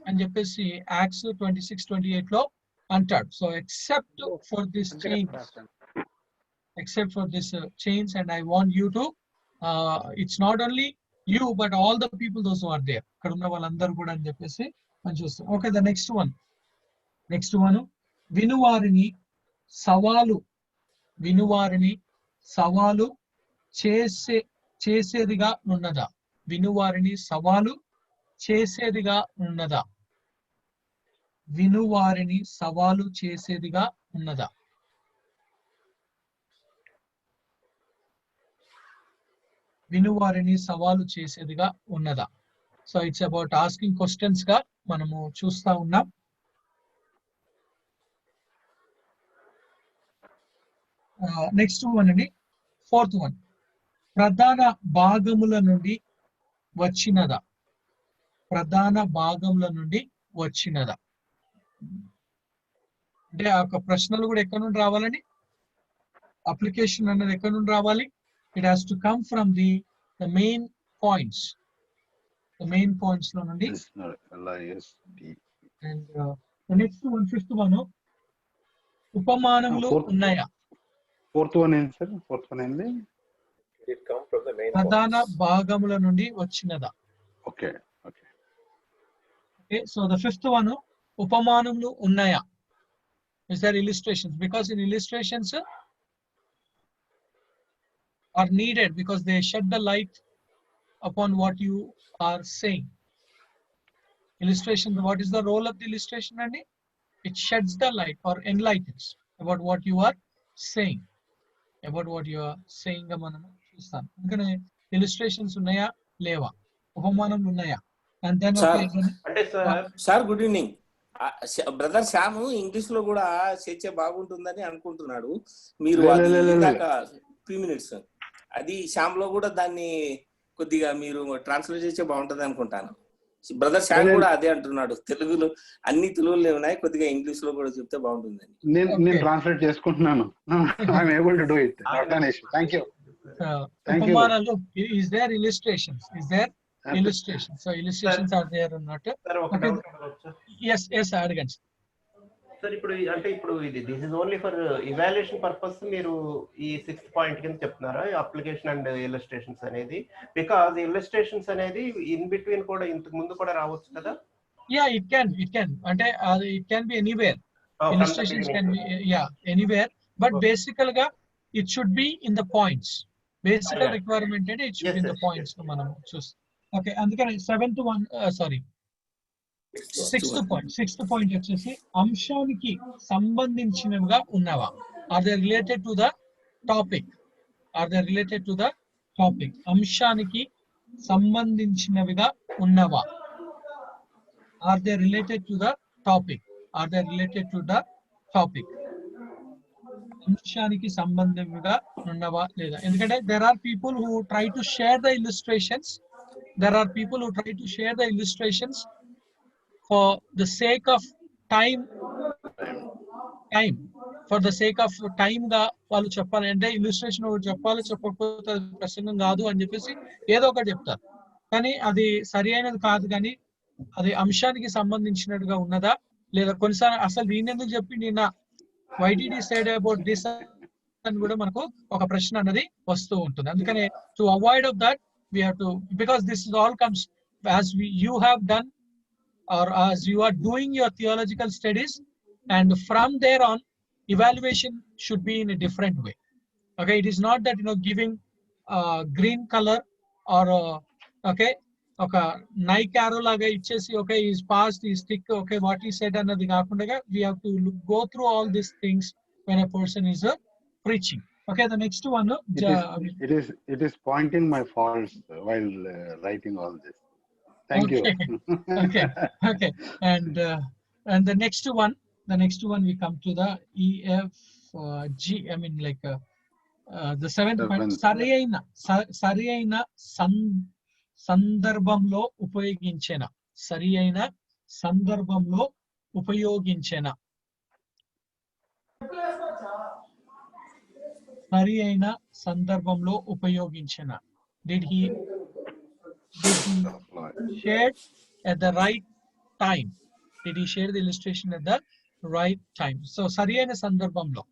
అని చెప్పేసి యాక్ట్స్ 26:28 లో అంటాడు. So except for this change and I want you to it's not only you but all the people those are there, ఇక్కడ ఉన్న వాళ్ళందరూ కూడా అని చెప్పేసి మనం చూస్తాం. ఓకే, ద నెక్స్ట్ వన్ వినువారిని సవాలు చేసేదిగా ఉన్నదా, వినువారిని సవాలు చేసేదిగా ఉన్నదా, వినువారిని సవాలు చేసేదిగా ఉన్నదా. వినువారిని సవాలు చేసేదిగా ఉన్నదా. So it's about asking questions గా మనము చూస్తా ఉన్నాం. నెక్స్ట్ వన్ అండి, 4th వన్, ప్రధాన భాగముల నుండి వచ్చినదా, ప్రధాన భాగముల నుండి వచ్చినదా. అంటే ఆ యొక్క ప్రశ్నలు కూడా ఎక్కడి నుండి రావాలండి, అప్లికేషన్ అన్నది ఎక్కడి నుండి రావాలి, it has to come from the main points, లో నుండి. And the next one, 5th one, ఉపమానములు ఉన్నాయా. 4th one ఏంటి సార్, 4th one ఏంటి, It come from the main ప్రధాన points. భాగముల నుండి వచ్చినదా. Okay. Okay, so the 5th one, ఉపమానములు ఉన్నాయా. Is there illustrations? Because in illustrations are needed because they shed the light upon what you are saying. Illustration, what is the role of the illustration, Andy? It sheds the light or enlightens about what you are saying. గా మనం చూస్తాం. అందుకనే illustrations ఉన్నాయా లేవా, ఉపమానములు ఉన్నాయా. And then అంటే sir good evening. Brother Shyam English లో కూడా చర్చ బాగుంటుందని అనుకుంటున్నాడు. మీరు ఫ్యూ మినిట్స్ అది శ్యామ్ లో కూడా దాన్ని కొద్దిగా మీరు ట్రాన్స్లేట్ చేస్తే బాగుంటది అనుకుంటాను. బ్రదర్ శ్యామ్ కూడా అదే అంటున్నాడు, తెలుగులో అన్ని తెలుగులో ఉన్నాయి, కొద్దిగా ఇంగ్లీష్ లో కూడా చెప్తే బాగుంటుందని. నేను ట్రాన్స్లేట్ చేసుకుంటున్నాను. I'm able to do it. Not an issue. Thank you. ఉపమానాలు, is there illustrations? So illustrations are there or not? Okay. Yes, అడగండి. సార్ ఇప్పుడు ఇది this is only for evaluation purpose మీరు ఈ 6th పాయింట్ కింద చెప్తున్నారా application and illustrations అనేది, because illustrations అనేది ఇన్ బిట్వీన్ కూడా ఇంతకు ముందు కూడా రావచ్చు కదా. It can అంటే it can be anywhere. Illustrations can be anywhere, but basically గా it should be in the points. Basic requirement అంటే it should be in the points మనం చూస్తాం. ఓకే, అందుకని 7th one, sorry 6th point వచ్చేసి అంశానికి సంబంధించినవిగా ఉన్నవా. Are they related to the topic, అంశానికి సంబంధించినవిగా ఉన్నవా. Are they related to the topic, అంశానికి సంబంధంగా ఉన్నవా లేదా. ఎందుకంటే there are people who try to share the illustrations for the sake of time for the sake of time గా వాళ్ళు చెప్పాలి అంటే ఇల్లుస్ట్రేషన్ చెప్పాలి, చెప్పకపోతే ప్రసంగం కాదు అని చెప్పేసి ఏదో ఒకటి చెప్తారు. కానీ అది సరి అయినది కాదు, కానీ అది అంశానికి సంబంధించినట్టుగా ఉన్నదా లేదా. కొన్నిసార్లు అసలు దీన్ని ఎందుకు చెప్పి నిన్న why did he said about this అని కూడా మనకు ఒక ప్రశ్న అన్నది వస్తూ ఉంటుంది. అందుకనే to avoid of that we have to, because this is all comes as you have done or as you are doing your theological studies, and from there on evaluation should be in a different way. Okay, it is not that giving green color or okay ఒక Nike arrow లాగా ఇచ్చేసి okay is passed ఈ stick okay what ఈ said అన్నది కాకుండా we have to go through all these things when a person is preaching. Okay, the next one, it is pointing my faults while writing all this. Thank you. Okay. And the next one we come to the EFG. I mean the 7th point, సరైన సందర్భంలో ఉపయోగించిన, సరి అయిన సందర్భంలో ఉపయోగించిన, సరి అయిన సందర్భంలో ఉపయోగించిన. Did he share at the right time? Did he share the illustration at the right time? So సరి అయిన సందర్భంలో,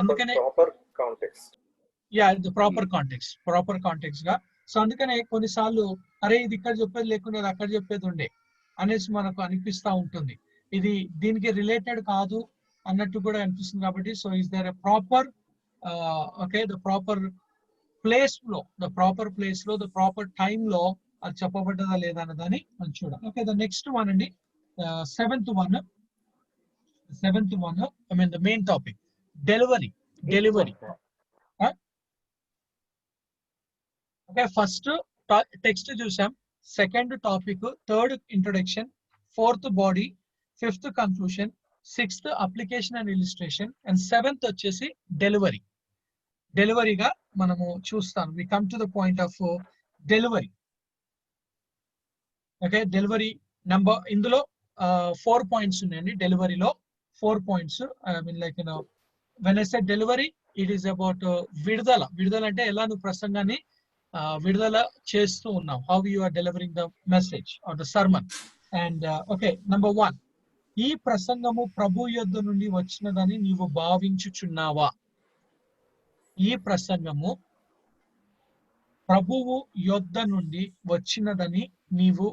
అందుకనే Proper context. The proper context గా. సో అందుకనే కొన్నిసార్లు అరే ఇది ఇక్కడ చెప్పేది లేకుండా ఇది అక్కడ చెప్పేది ఉండే అనేసి మనకు అనిపిస్తా ఉంటుంది. ఇది దీనికి రిలేటెడ్ కాదు అన్నట్టు కూడా అనిపిస్తుంది. కాబట్టి so is there a proper the proper place లో, ద ప్రాపర్ టైమ్ లో అది చెప్పబడ్డదా లేదా అన్నదాన్ని మనం చూడాలి. ఓకే, ద నెక్స్ట్ వన్ అండి, seventh one, I mean the main topic, delivery. Okay, first text చూసాం, second topic, third introduction, fourth body, fifth conclusion, sixth application and illustration, and seventh వచ్చేసి డెలివరీగా మనము చూస్తాం. We come to the point of delivery. Okay, delivery number, ఇందులో 4 points ఉన్నాయండి. డెలివరీలో 4 points. I mean like when I say delivery, it is about విడుదల అంటే ఎలా నువ్వు ప్రసంగాన్ని విడుదల చేస్తూ ఉన్నావు, how you are delivering the message or the sermon. And okay, number 1, ఈ ప్రసంగము ప్రభు యొద్ద నుండి వచ్చినదని నీవు భావించుచున్నావా? ఈ ప్రసంగము ప్రభువు యొద్ద నుండి వచ్చినదని నీవు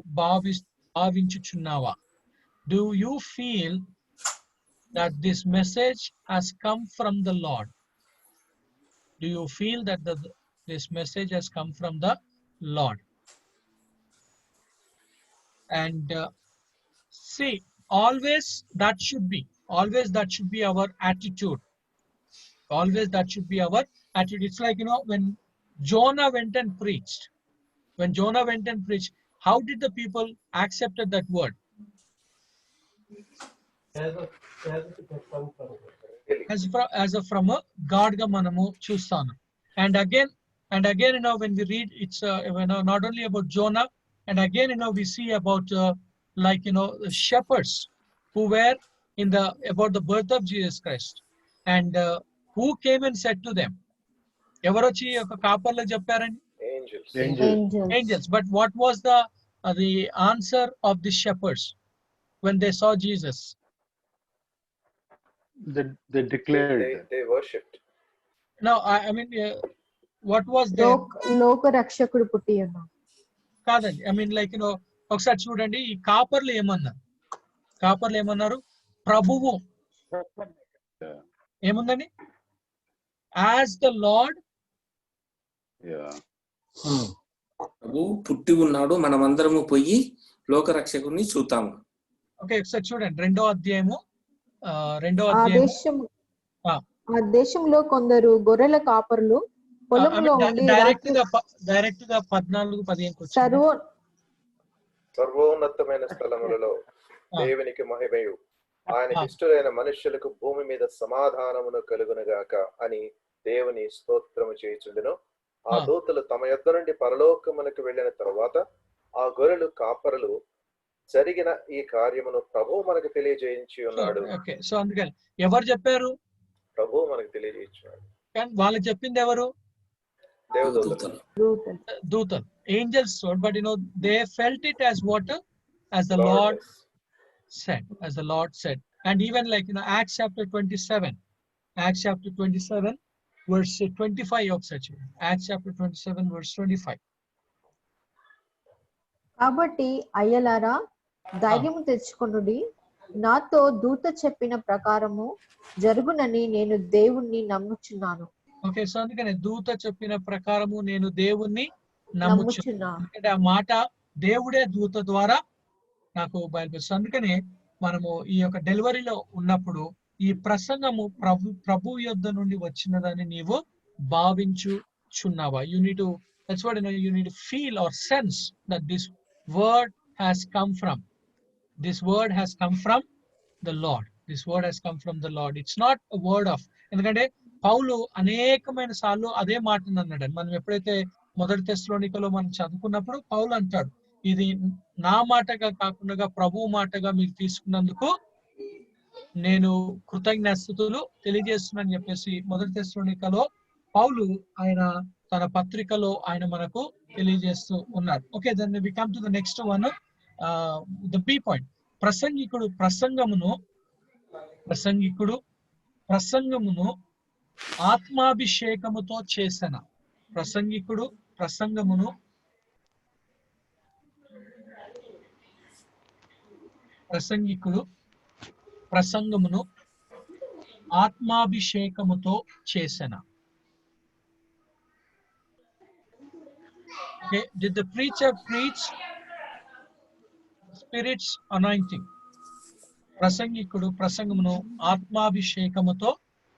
భావించుచున్నావా? Do you feel that this message has come from the Lord? Do you feel that this message has come from the Lord? And see, always that should be our attitude. Always that should be our attitude. It's like, when Jonah went and preached, how did the people accepted that word? As a from a God ga manamu chustanu. And again, when we read, it's not only about Jonah, and again we see about the shepherds who were about the birth of Jesus Christ, and who came and said to them, ఎవరొచ్చి ఒక కాపర్లకు చెప్పారండి? Angels. But what was the answer of the shepherds when they saw Jesus? They declared. They worshipped. No, I mean, what was their... లోక రక్షకుడు పుట్టి ఉన్నాడు కాదండి. I mean like ఒకసారి చూడండి, ఈ కాపర్లు ఏమన్నారు? ప్రభువు ఏముందండి? As the lord. ప్రభు పుట్టి ఉన్నాడు, మనమందరము పోయి లోకరక్షకుడిని చూద్దాము. ఓకే, ఒకసారి చూడండి, రెండో అధ్యాయము. ఆ దేశంలో కొందరు గొర్రెల కాపరులు పొలంలో ఉండి డైరెక్ట్ గా 14-15 సర్వోన్నతమైన స్థలములలో దేవునికి మహిమయు, ఆయనకి ఇష్టమైన మనుష్యులకు భూమి మీద సమాధానమును కలుగునుగాక అని దేవుని స్తోత్రము చేయుచుండెను. ఆ దూతలు తమ యొద్ద నుండి పరలోకమునకు వెళ్ళిన తరువాత ఆ గొర్రెలు కాపరులు జరిగిన ఈ కార్యమును ప్రభువు మనకు తెలియజేయించి ఉన్నాడు. ఓకే, సో అందుకని ఎవరు చెప్పారు? ప్రభువు మనకు తెలియజేయించున్నాడు. కానీ వాళ్ళకి చెప్పింది ఎవరు? దూతలు, angels told, but they felt it as what? As the Lord said. And even like Acts chapter 27 verse 25 of such. Acts chapter 27 verse 25. కాబట్టి అయ్యలారా ధైర్యము తెచ్చుకొనుడి, నాతో దూత చెప్పిన ప్రకారము జరుగునని నేను దేవుణ్ణి నమ్ముచున్నాను. ఓకే, సో అందుకనే దూత చెప్పిన ప్రకారము నేను దేవుణ్ణి నమ్ముచున్నాను. అంటే ఆ మాట దేవుడే దూత ద్వారా నాకు బయలుపరుస్తుంది. అందుకనే మనము ఈ యొక్క డెలివరీలో ఉన్నప్పుడు ఈ ప్రసంగము ప్రభు యొద్ద నుండి వచ్చినదని నీవు భావించుచున్నావా? You need to, that's what you need to feel or sense that this word has come from. This word has come from the Lord. It's not a word of, ఎందుకంటే పౌలు అనేకమైన సార్లు అదే మాటను అన్నాడు. మనం ఎప్పుడైతే మొదటి తెస్సలోనికలో మనం చదువుకున్నప్పుడు పౌలు అంటాడు, ఇది నా మాటగా కాకుండా ప్రభువు మాటగా మీరు తీసుకున్నందుకు నేను కృతజ్ఞతలు తెలియజేస్తున్నానని చెప్పేసి మొదటి తెస్సలోనికలో పౌలు ఆయన తన పత్రికలో ఆయన మనకు తెలియజేస్తూ ఉన్నారు. Okay, then we come to the next one, the B point. ప్రసంగికుడు ప్రసంగమును ఆత్మాభిషేకముతో చేసిన. ప్రసంగికుడు ప్రసంగమును ఆత్మాభిషేకముతో చేసిన. Okay, did the preacher preach Spirit's anointing? ప్రసంగికుడు ప్రసంగమును ఆత్మాభిషేకముతో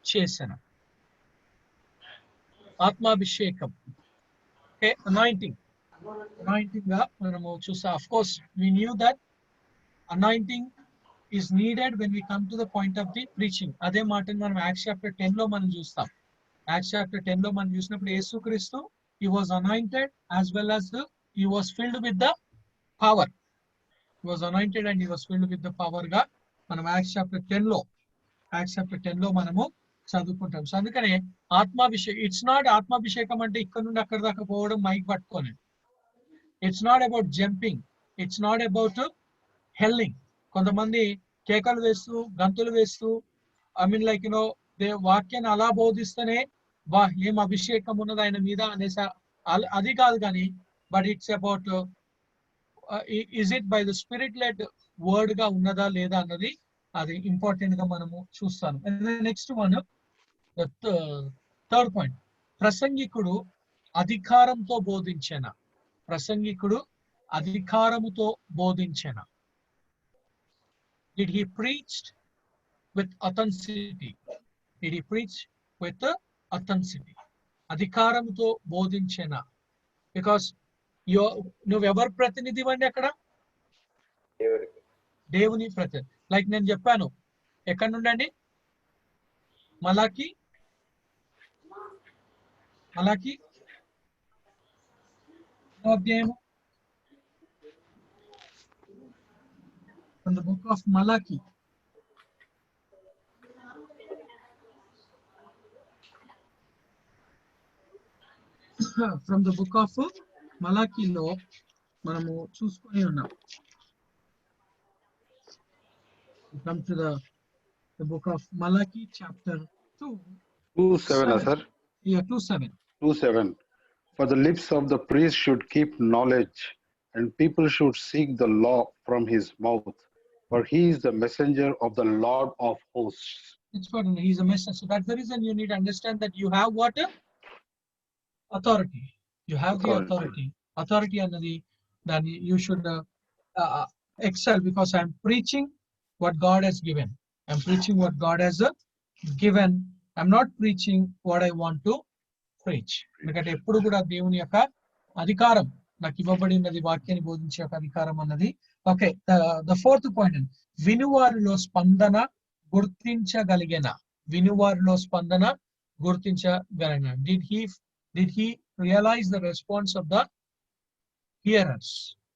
చేసిన. ఆత్మాభిషేకం, ఓకే, అనాయింటింగ్ గా మనము చూస్తాం. Of course, we knew that anointing is needed when we come to the point of the preaching. అదే మాటని మనం Acts chapter 10 లో మనం చూస్తాం. Acts chapter 10 లో మనం చూసినప్పుడు యేసుక్రీస్తు he was anointed as well as he was filled with the power. He was anointed and he was filled with the power గా మనం Acts chapter 10 లో మనము చదువుకుంటాం. సో అందుకనే ఆత్మాభిషేకం, ఇట్స్ నాట్ ఆత్మాభిషేకం అంటే ఇక్కడ నుండి అక్కడ దాకా పోవడం మైక్ పట్టుకొని. It's not about jumping, it's not about yelling. కొంతమంది కేకలు వేస్తూ గంతులు వేస్తూ లైక్ వాక్యాన్ని అలా బోధిస్తేనే వా ఏం అభిషేకం ఉన్నది ఆయన మీద అనేసి అది కాదు కానీ, but it's about is it by the spirit led word గా ఉన్నదా లేదా అన్నది అది ఇంపార్టెంట్ గా మనము చూస్తాను. Next one, third point. ప్రసంగికుడు అధికారంతో బోధించెన. Did he preach with authenticity? అధికారంతో బోధించెన. బికాస్ నువ్వెవరు ప్రతినిధి అండి అక్కడ? దేవుని ప్రతినిధి. లైక్ నేను చెప్పాను, ఎక్కడి నుండి అండి? మలాకి అధ్యాయము, from the book of Malachi. From the book of Malachi లో మనము చూసుకొని ఉన్నాం. Come to the book of Malachi chapter 2:7, sir. Yeah, 2:7. 2:7. For the lips of the priest should keep knowledge, and people should seek the law from his mouth, for he is the messenger of the Lord of hosts. It's for he's a messenger. So that's the reason you need to understand that you have what? Authority. You have the authority. Authority అన్నది దాన్ని you should excel, because I'm preaching what God has given. I'm preaching what God has given. I'm not preaching what I want to preach. ఎందుకంటే ఎప్పుడు కూడా దేవుని యొక్క అధికారం నాకు ఇవ్వబడినది, వాక్యాన్ని బోధించే యొక్క అధికారం అన్నది. ఓకే, ద ఫోర్త్ పాయింట్, వినువారిలో స్పందన గుర్తించగలిగిన. Did he realize the response of the hearers?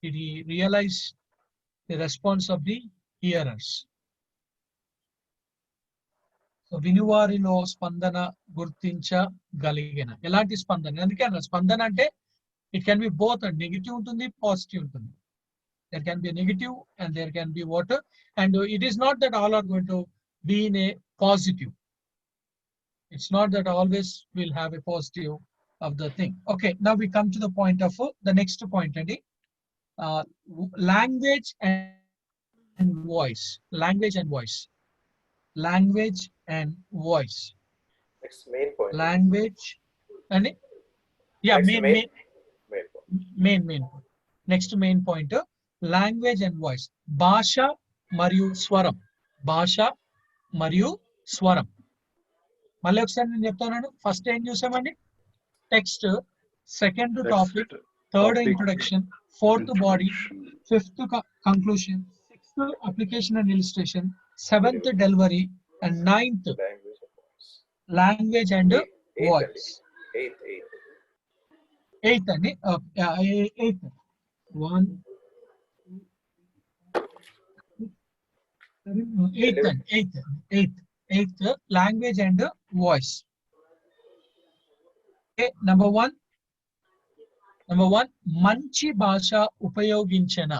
Did he realize the response of the hearers? So వినువారిలో స్పందన గుర్తించగలిగిన. ఎలాంటి స్పందన? అందుకే స్పందన అంటే it can be both, a negative ఉంటుంది, positive ఉంటుంది. There can be a negative and there can be water, and it is not that all are going to be in a positive. It's not that always we'll have a positive of the thing. Okay, now we come to the point of the next point, Andy. Language and voice. Language and voice. Next main point. Language and yeah, main point. Next main point, language and voice. భాష మరియు స్వరం. మళ్ళీ ఒకసారి నేను చెప్తాను. First ఏం చూసామండి? Text, second topic, third introduction, fourth body, fifth conclusion, sixth application and illustration, seventh delivery, and ninth language and voice. 8th అండి. 8th 1 8th అండి. 8th language and voice. Number 1 మంచి భాష ఉపయోగించిన.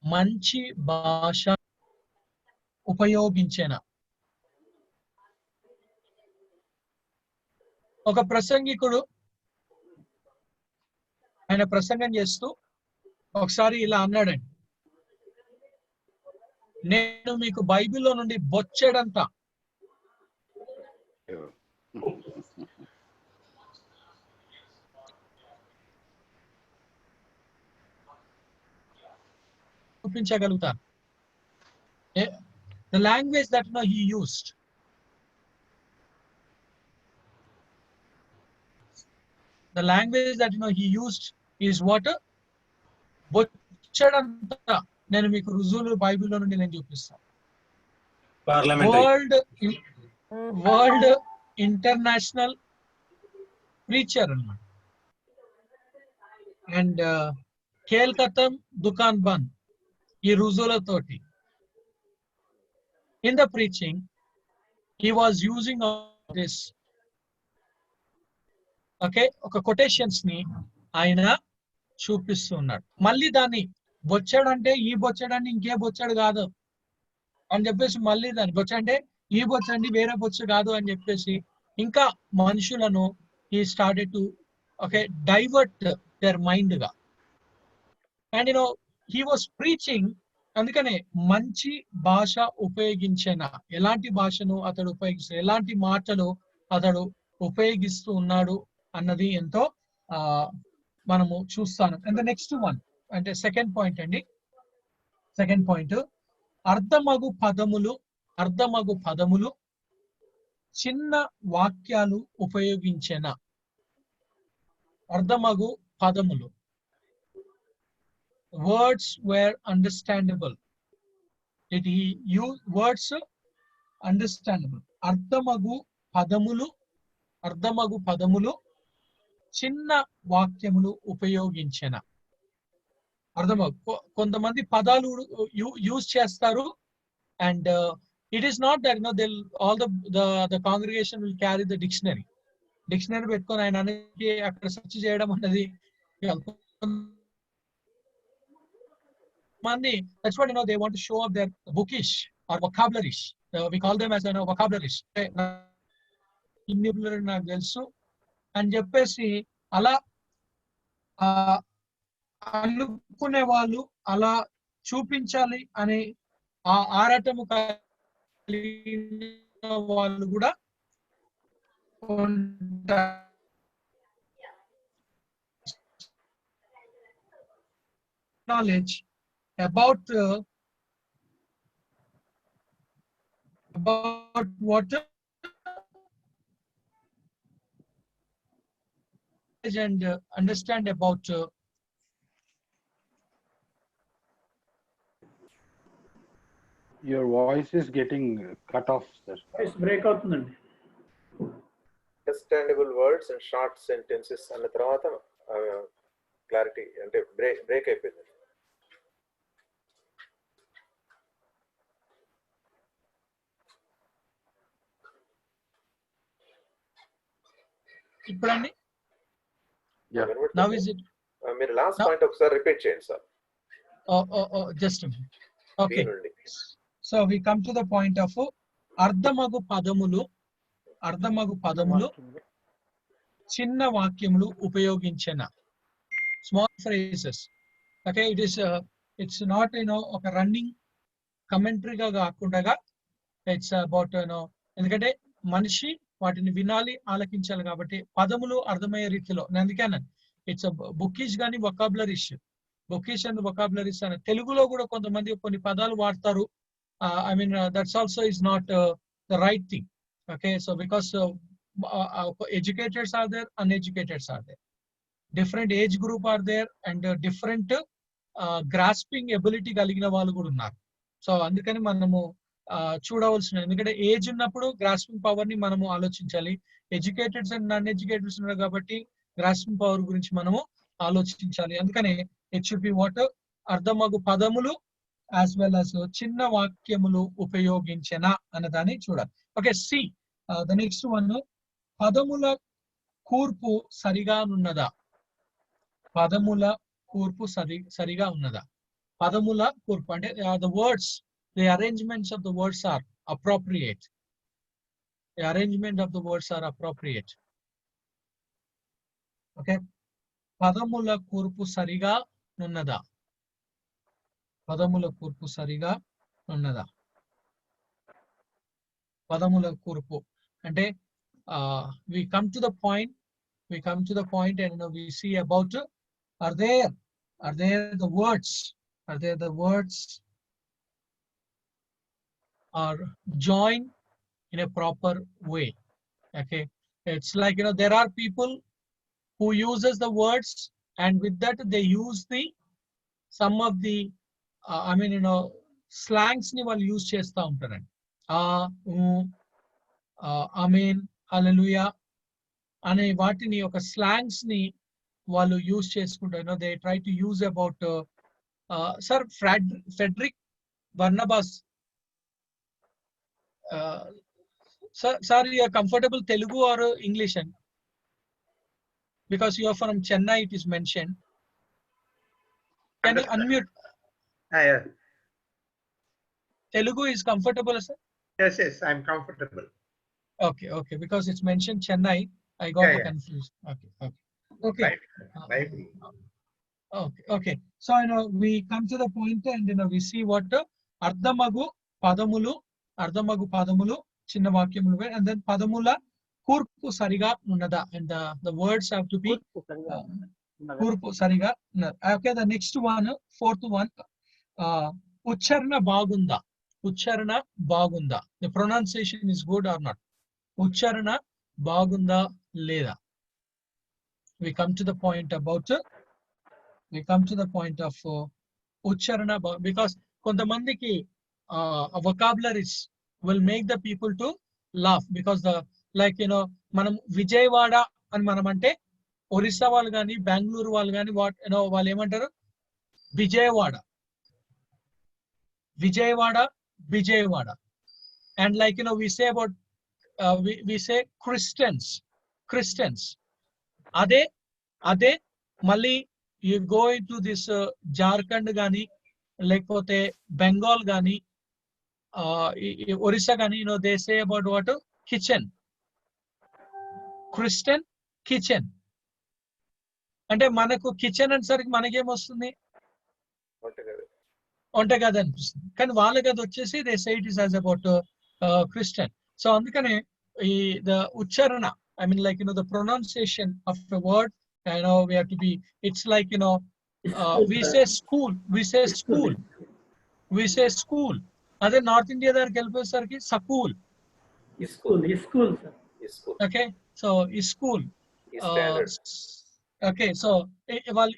మంచి భాష ఉపయోగించిన. ఒక ప్రసంగికుడు ఆయన ప్రసంగం చేస్తూ ఒకసారి ఇలా అన్నాడండి, నేను మీకు బైబిల్లో నుండి బొచ్చెడంతా చూపించగలుగుతాను. The language that he used. The language that he used is what? బొచ్చెడంతా నేను మీకు రుజువులు బైబిల్లో నుండి నేను చూపిస్తాను. వరల్డ్ ఇంటర్నేషనల్ ప్రీచర్ అన్నమాట. అండ్ కేల్కతం దుకాన్ బంద్ ఈ రుజువులతోటి. In the preaching, he was using this. Okay, ఒక quotations ని ఆయన చూపిస్తున్నాడు. మళ్ళీ దాన్ని బొచ్చాడు అంటే ఈ బొచ్చాడని ఇంకే బొచ్చాడు కాదు అని చెప్పేసి, మళ్ళీ దాన్ని బొచ్చంటే ఈ బొచ్చండి వేరే బొచ్చు కాదు అని చెప్పేసి ఇంకా మనుషులను he started to divert their mind గా. And he was preaching. అందుకనే మంచి భాష ఉపయోగించిన. ఎలాంటి భాషను అతడు ఉపయోగిస్తూ, ఎలాంటి మాటలు అతడు ఉపయోగిస్తూ ఉన్నాడు అన్నది ఎంతో మనము చూస్తాను. అండ్ ద నెక్స్ట్ వన్ అంటే సెకండ్ పాయింట్ అండి. సెకండ్ పాయింట్, అర్ధమగు పదములు చిన్న వాక్యాలు ఉపయోగించిన. అర్ధమగు పదములు, words were understandable. Did he use words understandable? అర్ధమగు పదములు చిన్న వాక్యములు ఉపయోగించిన. అర్ధమగు కొంతమంది పదాలు యూజ్ చేస్తారు. And it is not that all the congregation will carry the dictionary పెట్టుకొని ఆయన అనేది అక్కడ సెర్చ్ చేయడం అన్నది money. That's what they want to show up their bookish or vocabularies. We call them as vocabularies. నాకు తెలుసు అని చెప్పేసి అలా అనుకునే వాళ్ళు, అలా చూపించాలి అనే ఆ ఆరాటము కలిగిన వాళ్ళు కూడా knowledge about what and understand about your voice is getting cut off, sir. Voice break అవుతుందండి. Understandable words and short sentences అన్న తర్వాత క్లారిటీ అంటే బ్రేక్ అయిపోయింది. ఇప్పుడండి మీరు లాస్ట్ పాయింట్ ఒకసారి రిపీట్ చేయండి sir. Just okay. So we come to the point of అర్ధమగు పదములు చిన్న వాక్యములు ఉపయోగించిన. Small phrases. Okay, it's not ఒక రన్నింగ్ కమెంటరీగా కాకుండా ఇట్స్ అబౌట్ ఎందుకంటే మనిషి వాటిని వినాలి, ఆలకించాలి కాబట్టి పదములు అర్థమయ్యే రీతిలో. అందుకని ఇట్స్ బుకిష్ కానీ వొకాబులరీస్. బుకిష్ అండ్ వొకాబులరీస్ అని తెలుగులో కూడా కొంతమంది కొన్ని పదాలు వాడతారు. I mean that's also is not the right thing. Okay, so because educators are there, uneducateds are there, different age group are there, and different grasping ability కలిగిన వాళ్ళు కూడా ఉన్నారు. సో అందుకని మనము చూడవలసిన, ఎందుకంటే ఏజ్ ఉన్నప్పుడు గ్రాస్పింగ్ పవర్ ని మనము ఆలోచించాలి. ఎడ్యుకేటెడ్స్ అండ్ నాన్ ఎడ్యుకేటెడ్స్ ఉన్నారు కాబట్టి గ్రాస్పింగ్ పవర్ గురించి మనము ఆలోచించాలి. అందుకనే ఇట్ షుడ్ బి వాట్ అర్థమగు పదములు యాజ్ వెల్ as చిన్న వాక్యములు ఉపయోగించిన అన్నదాన్ని చూడాలి. Okay, see the next one, పదముల కూర్పు సరిగా ఉన్నదా? పదముల కూర్పు సరిగా ఉన్నదా? పదముల కూర్పు అంటే the words, the arrangements of the words are appropriate. The arrangement of the words are appropriate. Okay, పదముల కూర్పు సరిగా ఉన్నదా? పదముల కూర్పు సరిగా ఉన్నదా? పదముల కూర్పు అంటే we come to the point and we see about are there the words are joined in a proper way. Okay, it's like there are people who uses the words and with that they use some of the slangs ni వాళ్ళు use చేస్తూ ఉంటారండి. ఆమేన్, హల్లెలూయా అనే వాటిని ఒక slangs ని వాళ్ళు use చేసుకుంటారు. They try to use about sir Frederick Barnabas. Sir, you are comfortable Telugu or English? Because you are from Chennai, it is mentioned. Can you unmute? Yeah. Telugu is comfortable, sir? Yes, I'm comfortable. Okay, because it's mentioned Chennai, I got confused. Okay. Right. Okay. So we come to the point and we see what అర్థమగు పదములు చిన్న వాక్యములు, and then పదముల కూర్పు సరిగా ఉన్నదా, and the words have to be కూర్పు సరిగా ఉన్నదా. Okay, the next one, fourth one, ఉచ్చారణ బాగుందా? ఉచ్చారణ బాగుందా? The pronunciation is good or not? ఉచ్చారణ బాగుందా లేదా? We come to the point of ఉచ్చారణ, because కొంతమందికి vocabularies will make the people to laugh, because మనం విజయవాడ అని మనం అంటే ఒరిస్సా వాళ్ళు కానీ బెంగళూరు వాళ్ళు కానీ వాళ్ళు ఏమంటారు? Vijayawada. And we say about we say Christians. అదే మళ్ళీ you go into this Jharkhand గాని లేకపోతే బెంగాల్ గాని ఒరిస్సా గాని, they say about what? Kitchen. Christian kitchen. అంటే మనకు కిచెన్ అనేసరికి మనకేమొస్తుంది? వంటగది అనిపిస్తుంది. కానీ వాళ్ళకి అది వచ్చేసి they say it is as about Christian. So అందుకనే the ఉచ్చారణ, the pronunciation of the word, we have to be, it's like we say school. అదే నార్త్ ఇండియా దగ్గరికి వెళ్ళిపోయేసరికి school. Okay, so school. Okay, so వాళ్ళు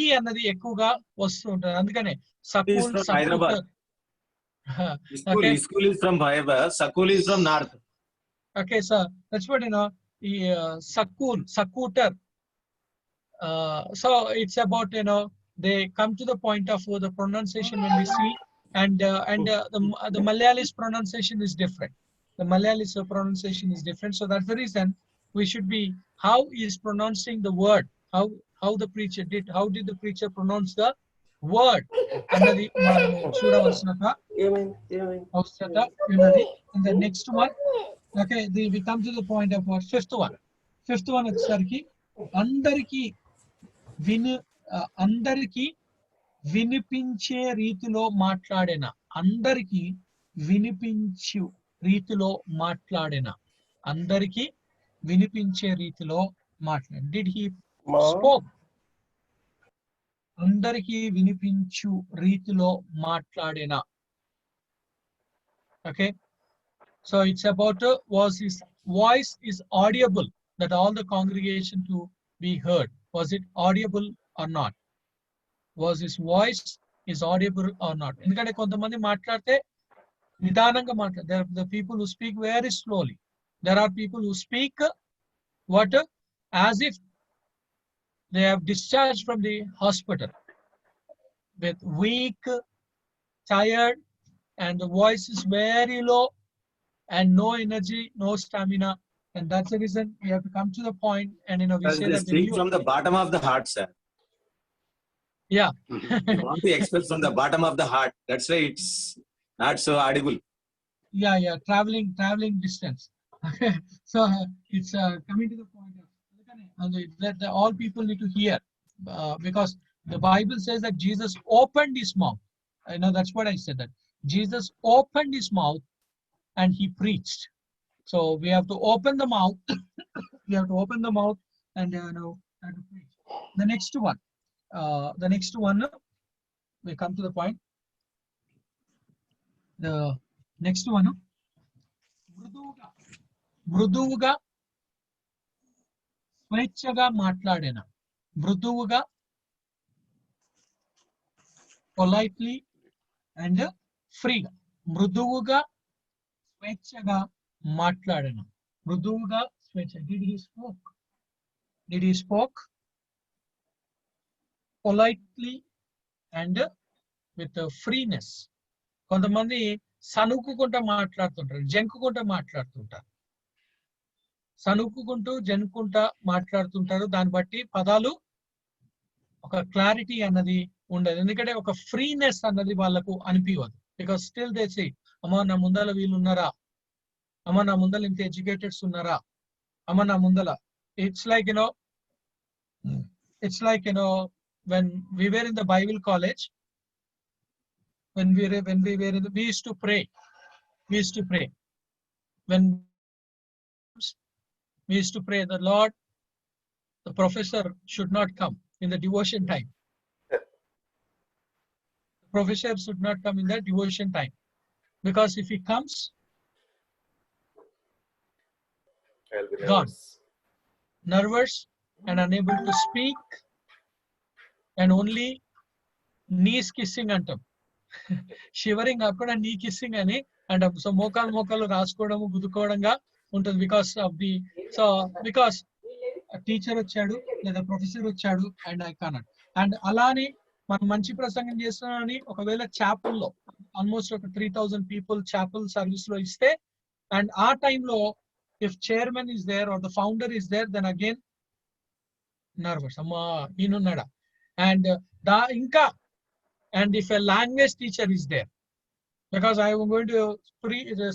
ఈ అన్నది ఎక్కువగా వస్తూ ఉంటారు. అందుకనే సకూల్. School is from Hyderabad. Sakul is from north. Okay, so that's what Sakuter. So it's about they come to the point of the pronunciation when we see, and the Malayalis pronunciation is different. The Malayalis pronunciation is different, so that's the reason we should be how he is pronouncing the word, how the preacher did, how did the preacher pronounce the word అన్నది మనం చూడవలసిన అవసరత ఉన్నది. And the next one, okay, we come to the point of what? fifth one వచ్చేసరికి అందరికి వినిపించే రీతిలో మాట్లాడేనా? అందరికి వినిపించు రీతిలో మాట్లాడేనా? అందరికి వినిపించే రీతిలో మాట్లాడే. Did he spoke? అందరికి వినిపించు రీతిలో మాట్లాడేనా? Okay, so it's about was his voice is audible, that all the congregation to be heard. Was it audible or not? Was his voice is audible or not? ఎందుకంటే కొంతమంది మాట్లాడితే నిదానంగా మాట్లాడతారు. The people who speak very slowly. There are people who speak what? As if they have discharged from the hospital with weak, tired, and the voice is very low and no energy, no stamina. And that's the reason we have to come to the point and we Because say they that when speak you, from the bottom of the heart, sir. yeah, You want to express from the bottom of the heart. That's why it's not so audible. yeah, traveling distance. So it's coming to the point that all people need to hear because the Bible says that Jesus opened his mouth. I know that's what I said, that Jesus opened his mouth and he preached. So we have to open the mouth. We have to open the mouth and have to preach. The next one, we come to the point. The next one, మృదువుగా స్వేచ్ఛగా మాట్లాడేన, మృదువుగా politely and ఫ్రీగా, మృదువుగా స్వేచ్ఛగా మాట్లాడేన, మృదువుగా స్వేచ్ఛ. Did he spoke politely and with freeness. కొంతమంది సనుక్కుంటూ మాట్లాడుతుంటారు, జంకుకుంటూ మాట్లాడుతుంటారు, సనుక్కుంటూ జనుకుంటా మాట్లాడుతుంటారు. దాన్ని బట్టి పదాలు ఒక క్లారిటీ అన్నది ఉండదు, ఎందుకంటే ఒక ఫ్రీనెస్ అన్నది వాళ్ళకు అనిపించదు. బికాస్ స్టిల్ దే సే, అమ్మ నా ముందల వీళ్ళు ఉన్నారా, అమ్మ నా ముందల ఇంత ఎడ్యుకేటెడ్స్ ఉన్నారా, అమ్మ నా ముందల. It's like when we were in the Bible college, when we used to pray. When we used to pray, the Lord, the professor should not come in the devotion time. The professor should not come in the devotion time, because if he comes, I'll be gone, nervous and unable to speak, and only knees kissing అంటాం, shivering కాకుండా నీ kissing అని అంటాం. So మోకాలు రాసుకోవడము గుద్దుకోవడంగా ఉంటుంది. Because teacher వచ్చాడు లేదా professor వచ్చాడు అండ్ ఐ కానట్. అండ్ అలానే మనం మంచి ప్రసంగం చేస్తున్నామని ఒకవేళ చాపుల్లో ఆల్మోస్ట్ ఒక 3000 పీపుల్ చాపుల్ సర్వీస్ లో ఇస్తే, అండ్ ఆ టైంలో if chairman is there or the founder is there, then again nervous, అమ్మా ఈయనున్నాడా. అండ్ ఇంకా, and if a language teacher is there, because I am going to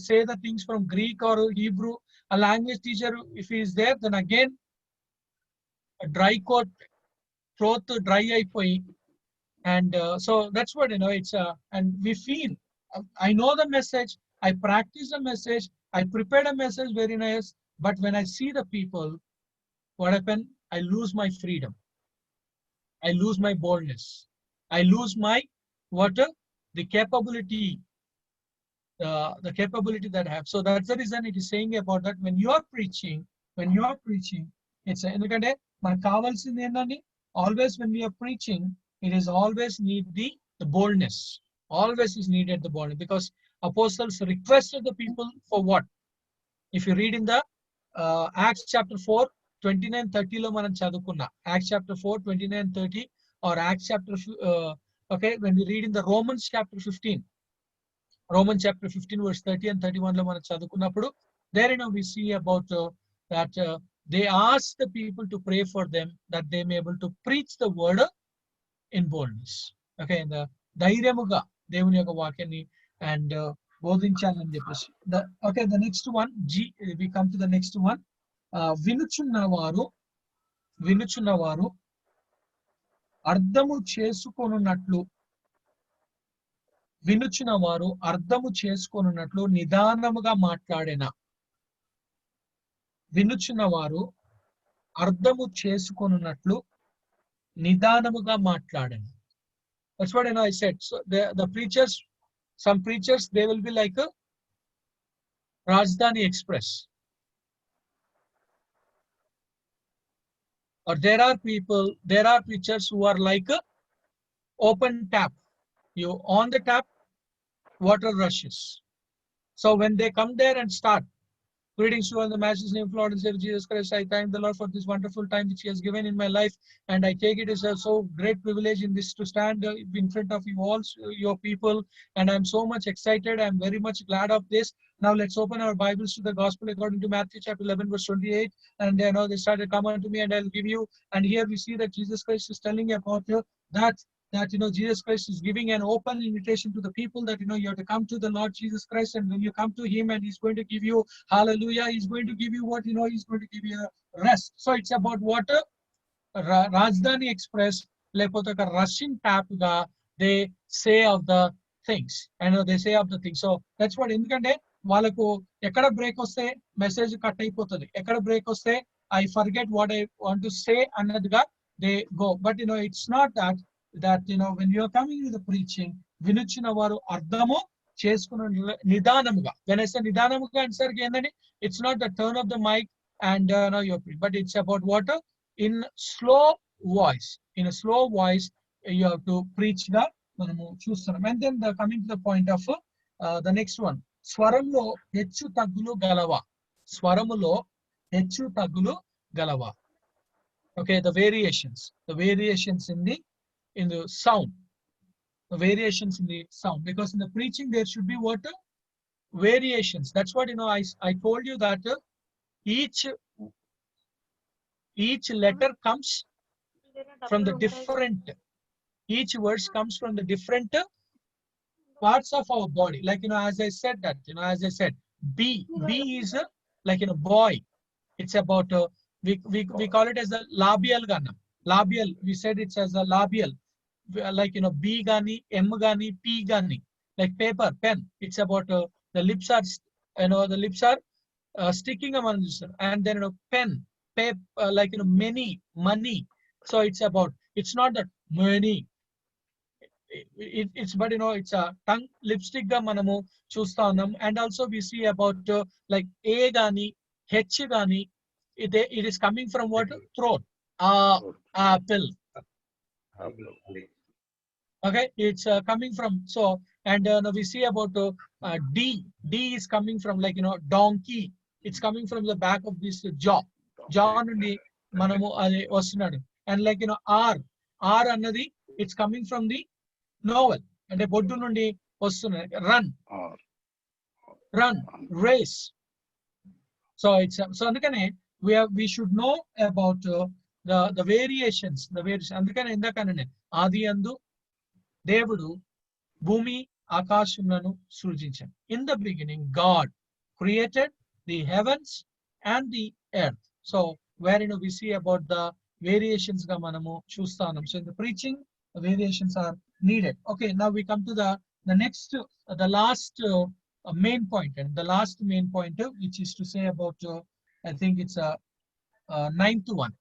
say the things from Greek or Hebrew, a language teacher if he is there, then again a dry coat cloth dry అయిపోయి, and so that's what it's and we feel, I know the message, I practice the message, I prepared a message very nice, but when I see the people, what happened, I lose my freedom, I lose my boldness, I lose my the capability, the capability that I have. So that's the reason it is saying about that when you are preaching, it's ఎందుకంటే మనకు కావాల్సింది ఏంటండి, always when we are preaching, it is always need the boldness, always is needed the boldness, because apostles requested the people for what? If you read in the Acts chapter 4 29-30 లో మనం చదువుకున్నా, Acts chapter 4 29-30 or Acts chapter okay, when we read in the Romans chapter 15 verse 30 and 31 లో మనం చదువుకున్నప్పుడు, there we see about that they asked the people to pray for them that they may able to preach the word in boldness. Okay, the ధైర్యముగా దేవుని యొక్క వాక్యాన్ని and బోధించాలని చెప్పేసి. Okay, the next one, we come to the next one. వినుచున్నవారు అర్థము చేసుకొనున్నట్లు నిదానముగా మాట్లాడేన, వినుచున్నవారు అర్థము చేసుకొనున్నట్లు నిదానముగా మాట్లాడేన. That's what I said. So the preachers, some preachers, they will be like a Rajdhani Express, or there are preachers who are like a open tap. You on the tap, water rushes. So when they come there and start, Greetings to all in the Master's name, Lord and Savior Jesus Christ. I thank the Lord for this wonderful time which He has given in my life, and I take it as a so great privilege in this to stand in front of you all, your people, and I'm so much excited. I'm very much glad of this. Now let's open our Bibles to the Gospel according to Matthew chapter 11 verse 28, and they started, come unto me and I'll give you. And here we see that Jesus Christ is telling about that Jesus Christ is giving an open invitation to the people that you have to come to the Lord Jesus Christ, and when you come to Him, and He's going to give you, hallelujah, He's going to give you what He's going to give you a rest. So it's about what Rajdhani Express లేకపోతే ఒక rushing tap గా they say of the things and they say of the things. So that's what, ఎందుకంటే వాళ్ళకు ఎక్కడ break వస్తే message cut అయిపోతుంది, ఎక్కడ break వస్తే I forget what I want to say అన్నదిగా they go. But it's not that when you are coming to the preaching, వినుచున్న వారు అర్థము చేసుకున్న నిదానముగా, when I say నిదానముగా అంటే ఏంటంటే it's not the turn of the mic and but it's about what in slow voice, in a slow voice you have to preach గా మనము చూస్తున్నాం. And then coming to the point of the next one, స్వరంలో హెచ్చు తగ్గులు గలవా, స్వరములో హెచ్చు తగ్గులు గలవా. Okay, the variations in the sound, the variations in the sound, because in the preaching there should be what variations. That's what I told you that each letter comes from the different, each verse comes from the different parts of our body. Like as I said that as I said, B is like boy. It's about we call it as a labial ganam. Labial, we said it's as a labial, like B gani, M gani, P gani, like paper, pen. It's about the lips are the lips are sticking among each other, and then pen, paper, like many, money. So it's about, it's not that many, it's but it's a tongue lipstick ga manamu chusta unnam. And also we see about like A gani, H gani, it is coming from what? Throat. Apple. Okay, it's coming from, so, and now we see about D is coming from like donkey. It's coming from the back of this jaw nundi manamu adi vastunadu. And like R annadi, it's coming from the novel, and boddu nundi vastunadu. Run, race. So it's so andukane we should know about the variations, అందుకని ఎందుకనే ఆది యందు దేవుడు భూమి ఆకాశములను సృజించాడు. In the beginning God created the heavens and the earth. So where we see about the variations ga manamu chustanam. So in the preaching the variations are needed. Okay, now we come to the next the last main point, and the last main point which is to say about I think it's a ninth one.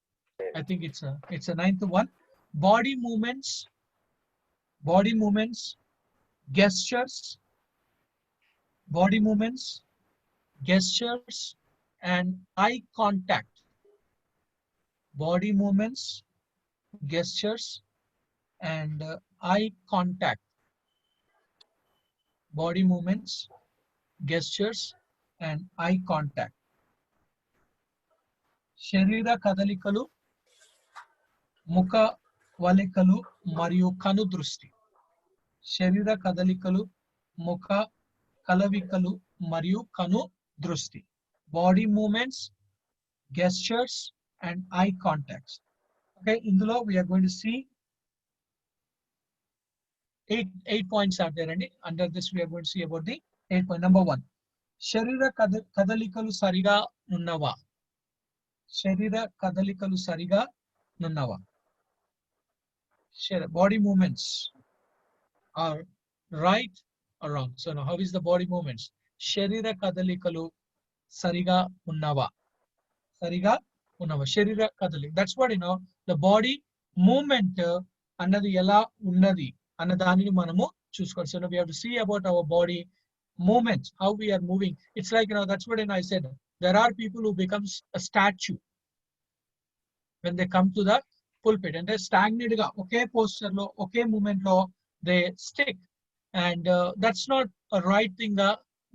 I think it's a ninth one. Body movements, gestures, and eye contact. Body movements, gestures, and eye contact. Body movements, gestures, and eye contact. శరీర కదలికలు, ముఖ వలికలు మరియు కను దృష్టి. శరీర కదలికలు, ముఖ కలవికలు మరియు కను దృష్టి. Body movements, gestures, and eye contacts. Okay, ఇందులో we are going to see eight points are there, and under this we are going to see about the 8 point. Number 1, శరీర కదలికలు సరిగా ఉన్నవా. శరీర కదలికలు సరిగా ఉన్నవా. Body movements are right or wrong. So now how is the body movements? శరీర కదలికలు సరిగా ఉన్నవా. సరిగా ఉన్నవా, శరీర కదలిక. That's what the body movement అన్నది ఎలా ఉన్నది అన్న దానిని మనము చూసుకోవాలి. So now we have to see about our body movement, how we are moving. It's like that's what I said, there are people who becomes a statue when they come to the pulpit, and they stagnant ga okay posture lo okay movement lo they stick, and that's not a right thing ga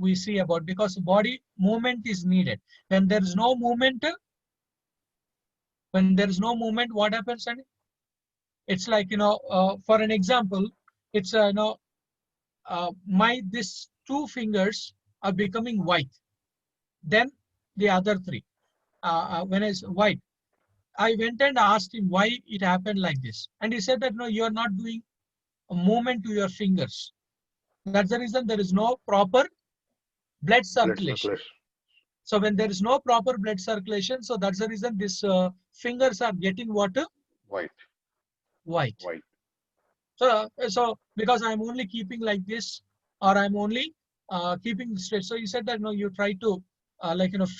we see about, because body movement is needed. When there is no movement, what happens? And it's like, for an example, it's this 2 fingers are becoming white, then the other 3 when it's white, I went and asked him why it happened like this, and he said that no, you are not doing a movement to your fingers. That's the reason there is no proper blood circulation. So when there is no proper blood circulation, so that's the reason these fingers are getting what? White. So because I'm only keeping like this, or I'm only keeping straight. So he said that no, you try to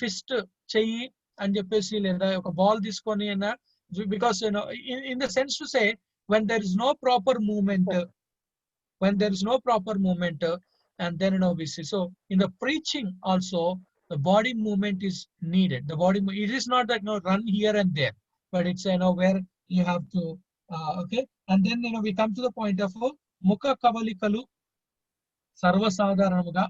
fist cheyi and cheppesi leda oka ball తీసుకొని and because in the sense to say, when there is no proper movement, and then we see. So in the preaching also, the body movement is needed. It is not that run here and there, but it's where you have to okay. And then we come to the point of mukha kavalikalu sarvasadharanamuga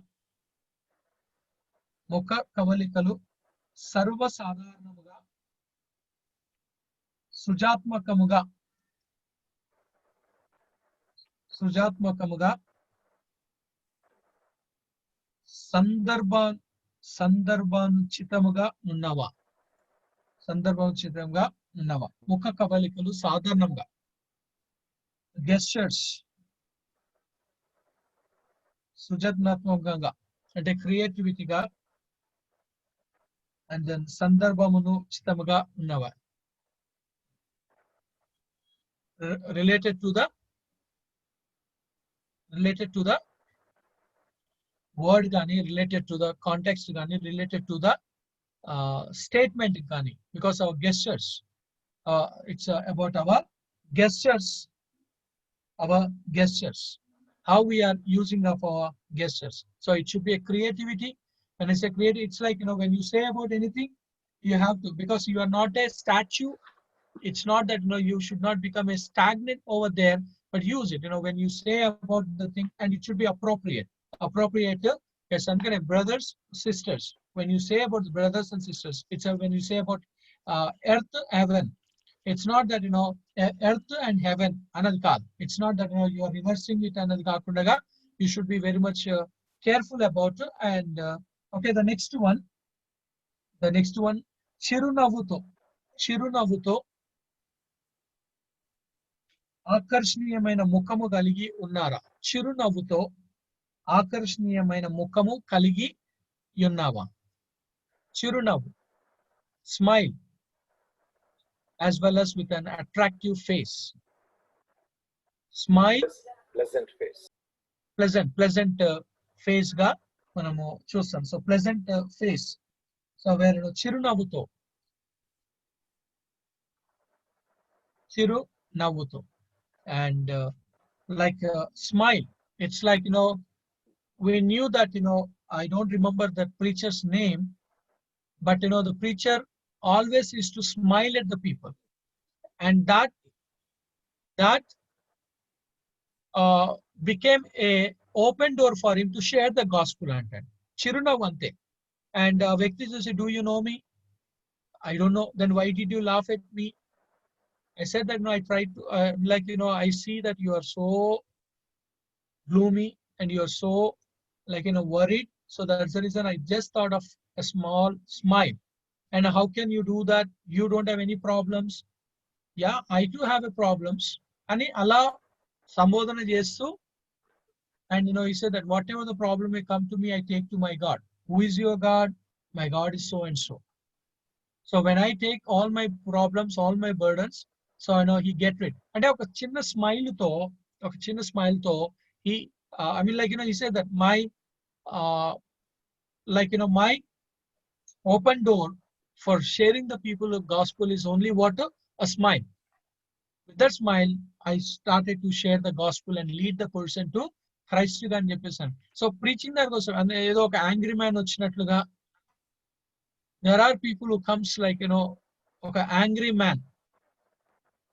సృజాత్మకముగా సందర్భానుచితముగా ఉన్నవా ముఖ కవలికలు సాధారణంగా gestures సృజనాత్మకంగా అంటే క్రియేటివిటీగా, and then సందర్భమునుచితముగా ఉన్నవా, related to the word gani, related to the context gani, related to the statement gani, because our gestures, it's about our gestures, how we are using of our gestures. So it should be a creativity. When I say creative, it's like when you say about anything, you have to, because you are not a statue. It's not that you should not become a stagnant over there, but use it when you say about the thing, and it should be appropriate. Yes, I'm going to brothers, sisters. When you say about the brothers and sisters, it's when you say about earth, heaven. It's not that earth and heaven another kaad. It's not that you are reversing it another kaakundaga. You should be very much careful about it. And okay, the next one చిరునవ్వుతో ఆకర్షణీయమైన ముఖము కలిగి ఉన్నారా? చిరునవ్వుతో ఆకర్షణీయమైన ముఖము కలిగి ఉన్నావా? చిరునవ్వు, smile, as well as with an attractive face. Smile, pleasant face ga manamu chustam. So pleasant face. So where చిరునవ్వుతో and smile. It's like we knew that I don't remember that preacher's name, but the preacher always used to smile at the people, and that became a open door for him to share the gospel. And chirunavante, and vyakti says, do you know me? I don't know. Then why did you laugh at me? I said that no, I tried to I see that you are so gloomy and you are so worried. So that's the reason I just thought of a small smile. And how can you do that? You don't have any problems. Yeah, I do have a problems. And Allah sambodhana chestu, and he said that whatever the problem may come to me, I take to my God. Who is your God? My God is so and so. So when I take all my problems, all my burdens, so he get rid. And oka chinna smile to he he said that my my open door for sharing the people of gospel is only what? A smile. With that smile, I started to share the gospel and lead the person to Christ అని చెప్పేసాను. So preaching that goes, and ఏదో ఒక angry man వచ్చినట్లుగా, there are people who comes ఒక angry man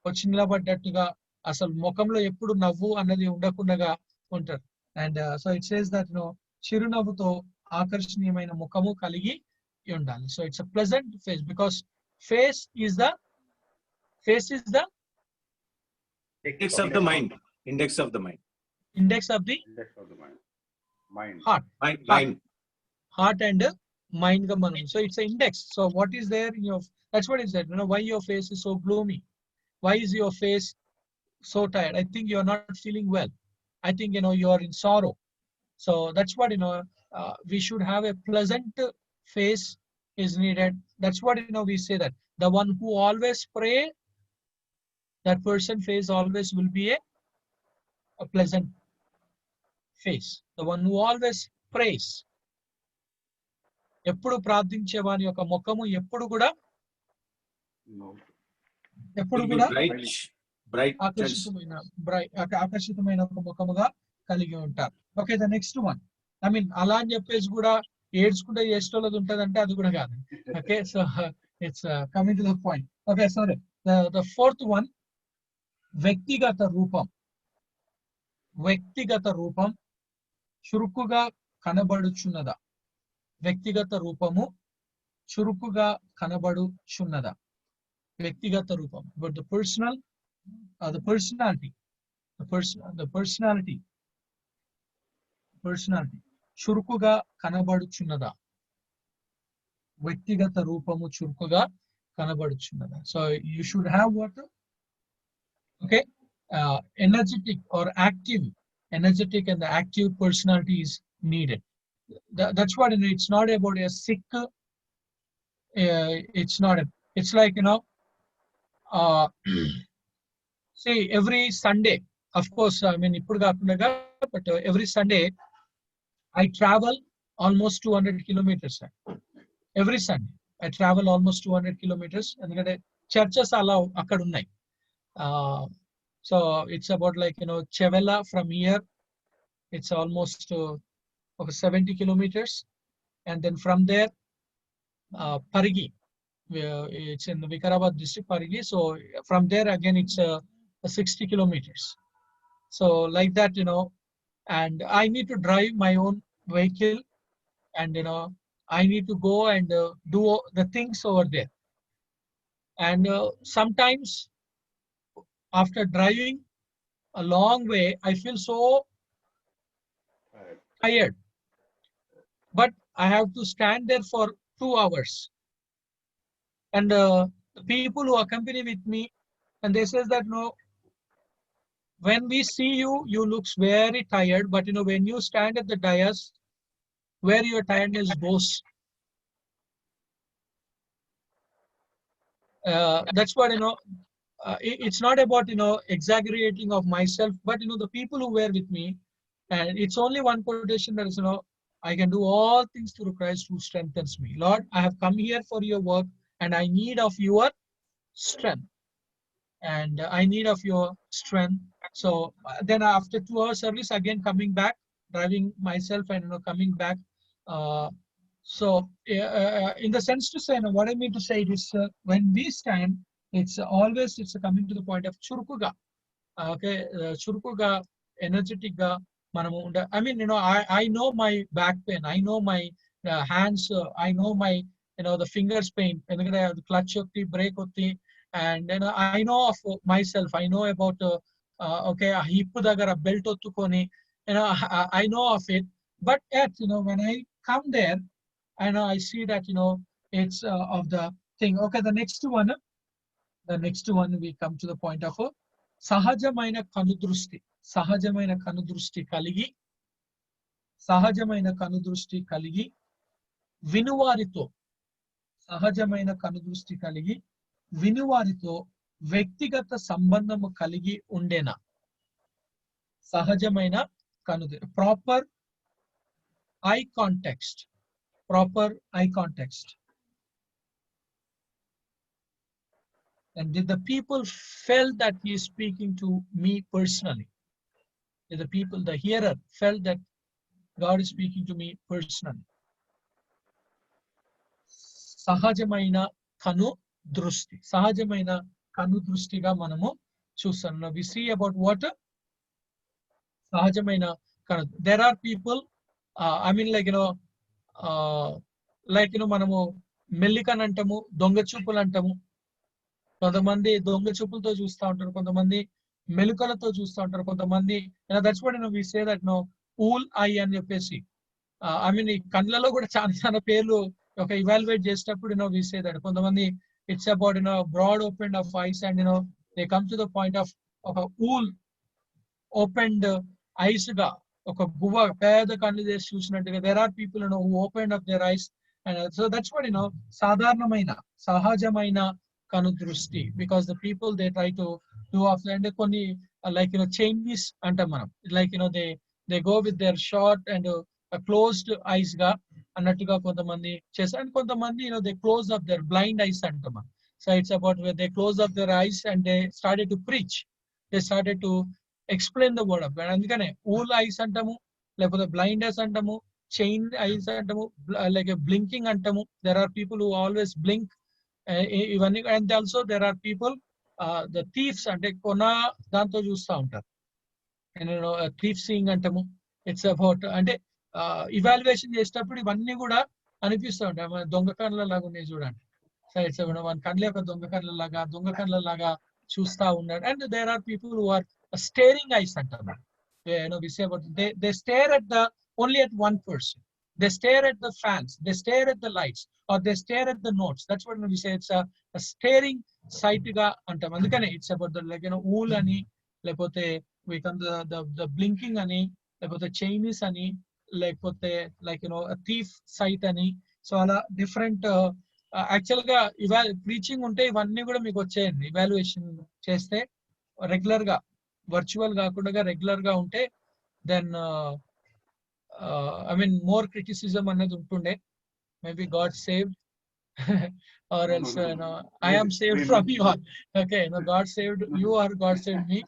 వచ్చి నిలబడ్డట్టుగా, అసలు ముఖంలో ఎప్పుడు నవ్వు అన్నది ఉండకుండా ఉంటారు. And so it says that చిరునవ్వుతో ఆకర్షణీయమైన ముఖము కలిగి ఉండాలి. So it's a pleasant face because face is the Index of the mind. Index of the mind. index of the Index of the mind. Mind. heart. Mind. Heart and mind ga manam. So it's an index. So what is there in your, that's what it said, you know, why your face is so gloomy? Why is your face so tired? I think you're not feeling well. I think, you know, you're in sorrow. So that's what, you know, we should have a pleasant face is needed. That's what, you know, we say that the one who always pray, that person face always will be a pleasant face. The one who always prays, ఎప్పుడు ప్రార్థించే వాని యొక్క ముఖము ఎప్పుడు కూడా No. ఎప్పుడు Will be కూడా bright. ఆకర్షితమైన ఒక ముఖముగా కలిగి ఉంటారు. Okay, the next one, I mean అలా అని చెప్పేసి కూడా ఏడ్చుకుంటే ఎస్టోలది ఉంటదంటే అది కూడా కాదు. Okay, so it's coming to the point. Okay, sorry, the fourth one, వ్యక్తిగత రూపం. వ్యక్తిగత రూపం చురుకుగా కనబడుచున్నదా? వ్యక్తిగత రూపము చురుకుగా కనబడుచున్నదా? వ్యక్తిగత రూపం, but the personal, the personality చురుకుగా కనబడుచున్నదా? వ్యక్తిగత రూపము చురుకుగా కనబడుచున్నదా? So you should have what? Okay, energetic or active, energetic and the active personality is needed. That's what, you know, it's not about a sick, it's like, you know, see, every Sunday, of course, I mean, but every Sunday I travel almost 200 kilometers. Every Sunday I travel almost 200 kilometers, and churches allow akkada unnai. So it's about, like, you know, Chevella from here, it's almost over 70 kilometers, and then from there Parigi, it's in the Vikarabad district, Parigi. So from there again it's 60 kilometers. So like that, you know, and I need to drive my own vehicle, and, you know, I need to go and do the things over there. And sometimes after driving a long way, I feel so tired, but I have to stand there for 2 hours. And the people who accompany with me, and they says that, no, when we see you, you looks very tired, but, you know, when you stand at the dais, where your tiredness goes. That's what, you know, it's not about, you know, exaggerating of myself, but, you know, the people who were with me, and it's only one quotation that is, you know, I can do all things through Christ who strengthens me. Lord, I have come here for your work, and I need of your strength. And I need of your strength. So then after 2 hours service, again coming back, driving myself, and, you know, coming back. So in the sense to say, you know, what I mean to say is, when we stand, it's always, it's coming to the point of churukuga. Okay, churukuga, energetic ga manamu unda. I mean, you know, I know my back pain, I know my hands, I know my, you know, the fingers pain, endukante adu clutch otti, brake otti, and, you know, I know of myself, I know about okay, a hip dagara belt ottukoni, you know, I know of it. But yet, you know, when I come there, I know, I see that, you know, it's of the thing. Okay, the next one we come to the point of sahajamaina kanudrusti kaligi vinuvarito, సహజమైన కనుదృష్టి కలిగి వినువారితో వ్యక్తిగత సంబంధము కలిగి ఉండేనా? సహజమైన proper eye context. And did the people felt that he is speaking to me personally? Did the hearer felt that God is speaking to me personally? సహజమైన కను దృష్టిగా మనము చూస్తాం. We see about what సహజమైన కను. There are people, I mean, like, you know, like మనము మెల్లికన్ అంటాము, దొంగ చూపులు అంటాము. కొంతమంది దొంగ చూపులతో చూస్తూ ఉంటారు, కొంతమంది మెలుకలతో చూస్తూ ఉంటారు, కొంతమంది that's what we say that owl eye అని చెప్పేసి ఐ మీన్ ఈ కళ్ళలో కూడా చాలా చాలా పేర్లు ఒక ఇవాల్యుయేట్ చేసేటప్పుడు వి సే దట్ కొంతమంది it's about broad open of eyes and they come to the point of ఒక ఊల్ ఓపెన్డ్ ఐస్ గా ఒక గువ్వ పేద కళ్ళు చేసి చూసినట్టుగా there are people who open up their eyes and so that's what సాధారణమైన సహజమైన కను దృష్టి because the people they try to do of అంటే కొన్ని లైక్ చైనీస్ అంటాం మనం like they go with their short and closed ice గా అన్నట్టుగా కొంతమంది చేస్తారు అండ్ కొంతమంది they close up their blind eyes అంటాం మనం. So it's about they close up their eyes and they started to preach, they started to explain the word of God. అందుకనే owl eyes అంటాము, లేకపోతే బ్లైండ్ ఐస్ అంటాము, chain eyes అంటాము, like blinking అంటాము. There are people who always blink ఇవన్నీ. And also there are people the thiefs అంటే కొన దాంతో చూస్తూ ఉంటారు, థీఫ్ సీయింగ్ అంటాము. ఇట్స్ అబౌట్ అంటే ఇవాల్యుయేషన్ చేసేటప్పుడు ఇవన్నీ కూడా అనిపిస్తూ ఉంటాయి. మన దొంగ కళ్ళ లాగా ఉన్నాయి చూడండి. సో ఇట్స్ మన కళ్ళ యొక్క దొంగ కళ్ళ లాగా చూస్తూ ఉన్నాడు. And there are people who are staring eyes అంటారు. We say about they stare at the only at one person. They stare at the fans, they stare at the lights, or they stare at the notes. That's what we say. It's a staring sight ga antam. Andukane it's about the wool ani, lepote we come the blinking ani, lepote Chinese ani, lepote like a thief sight ani. So ala different actual ga preaching unte ivanni kuda meeku vachayandi. Evaluation cheste regular ga virtual కాకుండా regular గా ఉంటే then I mean more criticism అనేది ఉంటుండే. Maybe God saved or else I am saved from you all. Okay, God saved you or God saved me.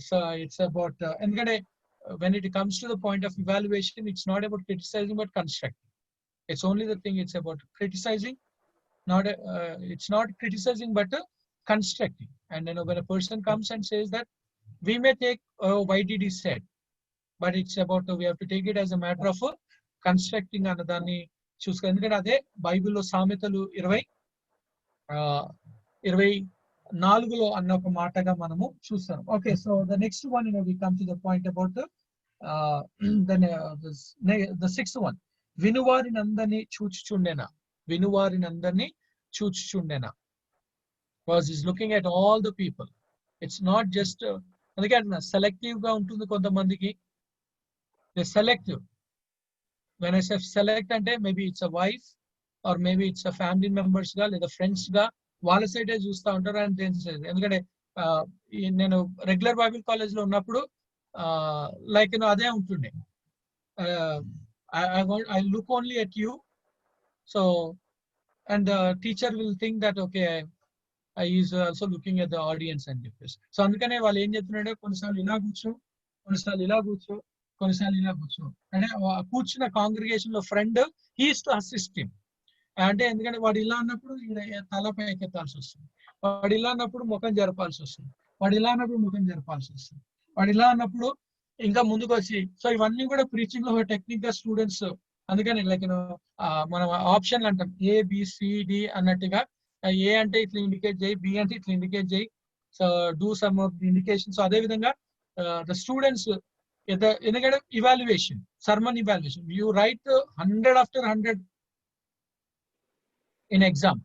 So it's about ఎందుకంటే when it comes to the point of evaluation, it's not about criticizing but constructing. It's only the thing, it's about criticizing, not it's not criticizing but constructing. And when a person comes and says that, we may take why did he said, but it's about we have to take it as a matter of constructing అన్నదాన్ని చూసుకో. ఎందుకంటే అదే బైబిల్లో సామెతలు 20:24 అన్న ఒక మాటగా మనము చూస్తాం. Okay, so the next one we come to the point about the sixth one. వినువారినందరినీ చూచుచుండెనా, వినువారినందరినీ చూచుచుండెనా. because he's looking at all the people. It's not just అందుకే సెలెక్టివ్ గా ఉంటుంది కొంతమందికి. Selective when I say select అంటే maybe it's a wife or maybe it's a family members గా లేదా friends గా వాళ్ళ సైడే చూస్తూ ఉంటారు. అండ్ ఎందుకంటే నేను రెగ్యులర్ బైబిల్ కాలేజ్ లో ఉన్నప్పుడు లైక్ అదే ఉంటుండే, I look only at you. So and teacher will think that okay is also looking at the audience అని చెప్పేసి. సో అందుకనే వాళ్ళు ఏం చెప్తున్నారంటే కొన్నిసార్లు ఇలా కూర్చో, కొన్నిసార్లు ఇలా కూర్చో, కొన్నిసార్లు ఇలా కూర్చో అంటే కూర్చున్న కాంగ్రిగేషన్ లో friend he's to assist him. అంటే ఎందుకంటే వాడు ఇలా అన్నప్పుడు తల పైకెత్తాల్సి వస్తుంది, వాడు ఇలా అన్నప్పుడు ముఖం జరపాల్సి వస్తుంది, వాడు ఇలా అన్నప్పుడు ముఖం జరపాల్సి వస్తుంది, వాడు ఇలా అన్నప్పుడు ఇంకా ముందుకు వచ్చి. సో ఇవన్నీ కూడా ప్రీచింగ్ లో టెక్నిక్ గా స్టూడెంట్స్ అందుకని లైక్ మనం ఆప్షన్లు అంటాం ABCD అన్నట్టుగా. ఏ అంటే ఇట్లా ఇండికేట్ చేయి, బి అంటే ఇట్లా ఇండికేట్ చేయి, so do some of the indication. So అదే విధంగా ద స్టూడెంట్స్ ఎందుకంటే evaluation, sermon evaluation, you right 100 after 100 in exam,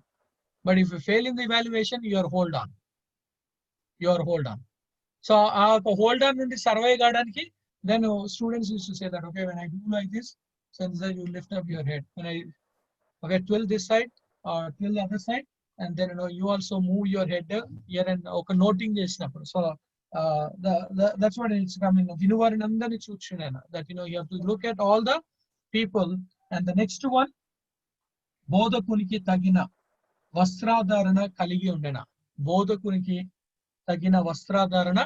but if you fail in the evaluation, you are hold on. So hold on నుండి survey కావడానికి then students used to say that okay, when I do like this, so you lift up your head, when I twill this side or twill the other side, and then you also move your head here and ఒక noting చేసినప్పుడు. So that's what it's coming. వినువారినందరినీ చూచుచుండెనా, that you have to look at all the people. And the next one, బోధకునికి తగిన వస్త్రాధారణ కలిగి ఉండెనా, బోధకునికి తగిన వస్త్రాధారణ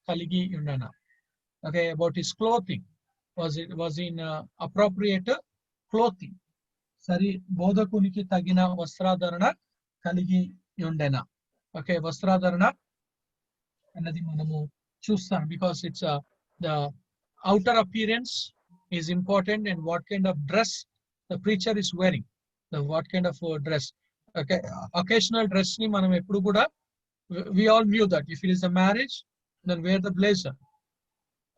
కలిగి ఉండెనా. Okay, about his clothing, was in appropriate clothing. సరి బోధకునికి తగిన వస్త్రాధారణ కలిగి ఉండెనా. Okay, వస్త్రాధారణ అన్నది మనము చూస్తాం because it's the outer appearance is important and what kind of dress the preacher is wearing, the what kind of dress. Okay, occasional dress ni manam eppudu kuda we all knew that if it is a marriage, then wear the blazer,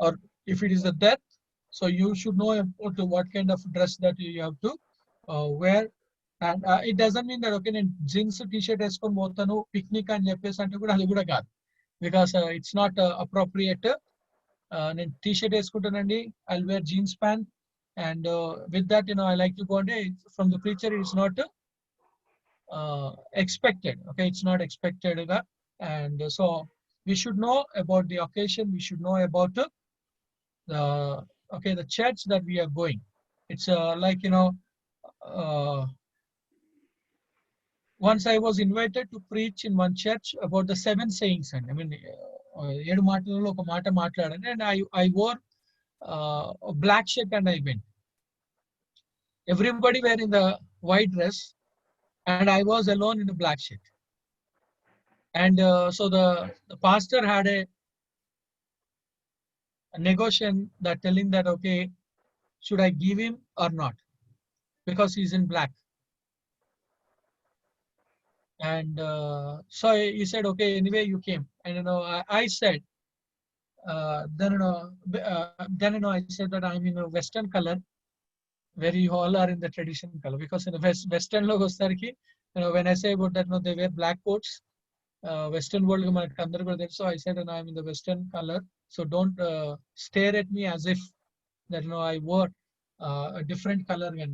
or if it is a death, so you should know about what kind of dress that you have to wear. And it doesn't mean that okay, నేను jeans t-shirt వేసుకొని పోతాను picnic అని చెప్పేసి అంటే కూడా అది కూడా కాదు, because it's not appropriate. నేను t-shirt వేసుకుంటానండి, I'll wear jeans pant, and with that I like to go and from the preacher it is not expected. Okay, it's not expected. And so we should know about the occasion, we should know about the church that we are going. It's like once I was invited to preach in one church about the 7 sayings, and I mean 7 మాటలలో ఒక మాట మాట్లాడాను, and I wore a black shirt and I went. Everybody were in the white dress and I was alone in the black shirt. And so the pastor had a negotiation that telling that okay, should I give him or not, because he's in black. And so he said okay, anyway you came. And I said then I said that I'm in a western color, where you all are in the traditional color, because in the western lo gostariki when I say about that they wear black coats, western world ga manaku andaru kuda telusu. So I said I'm in the western color, so don't stare at me as if that I wore a different color. And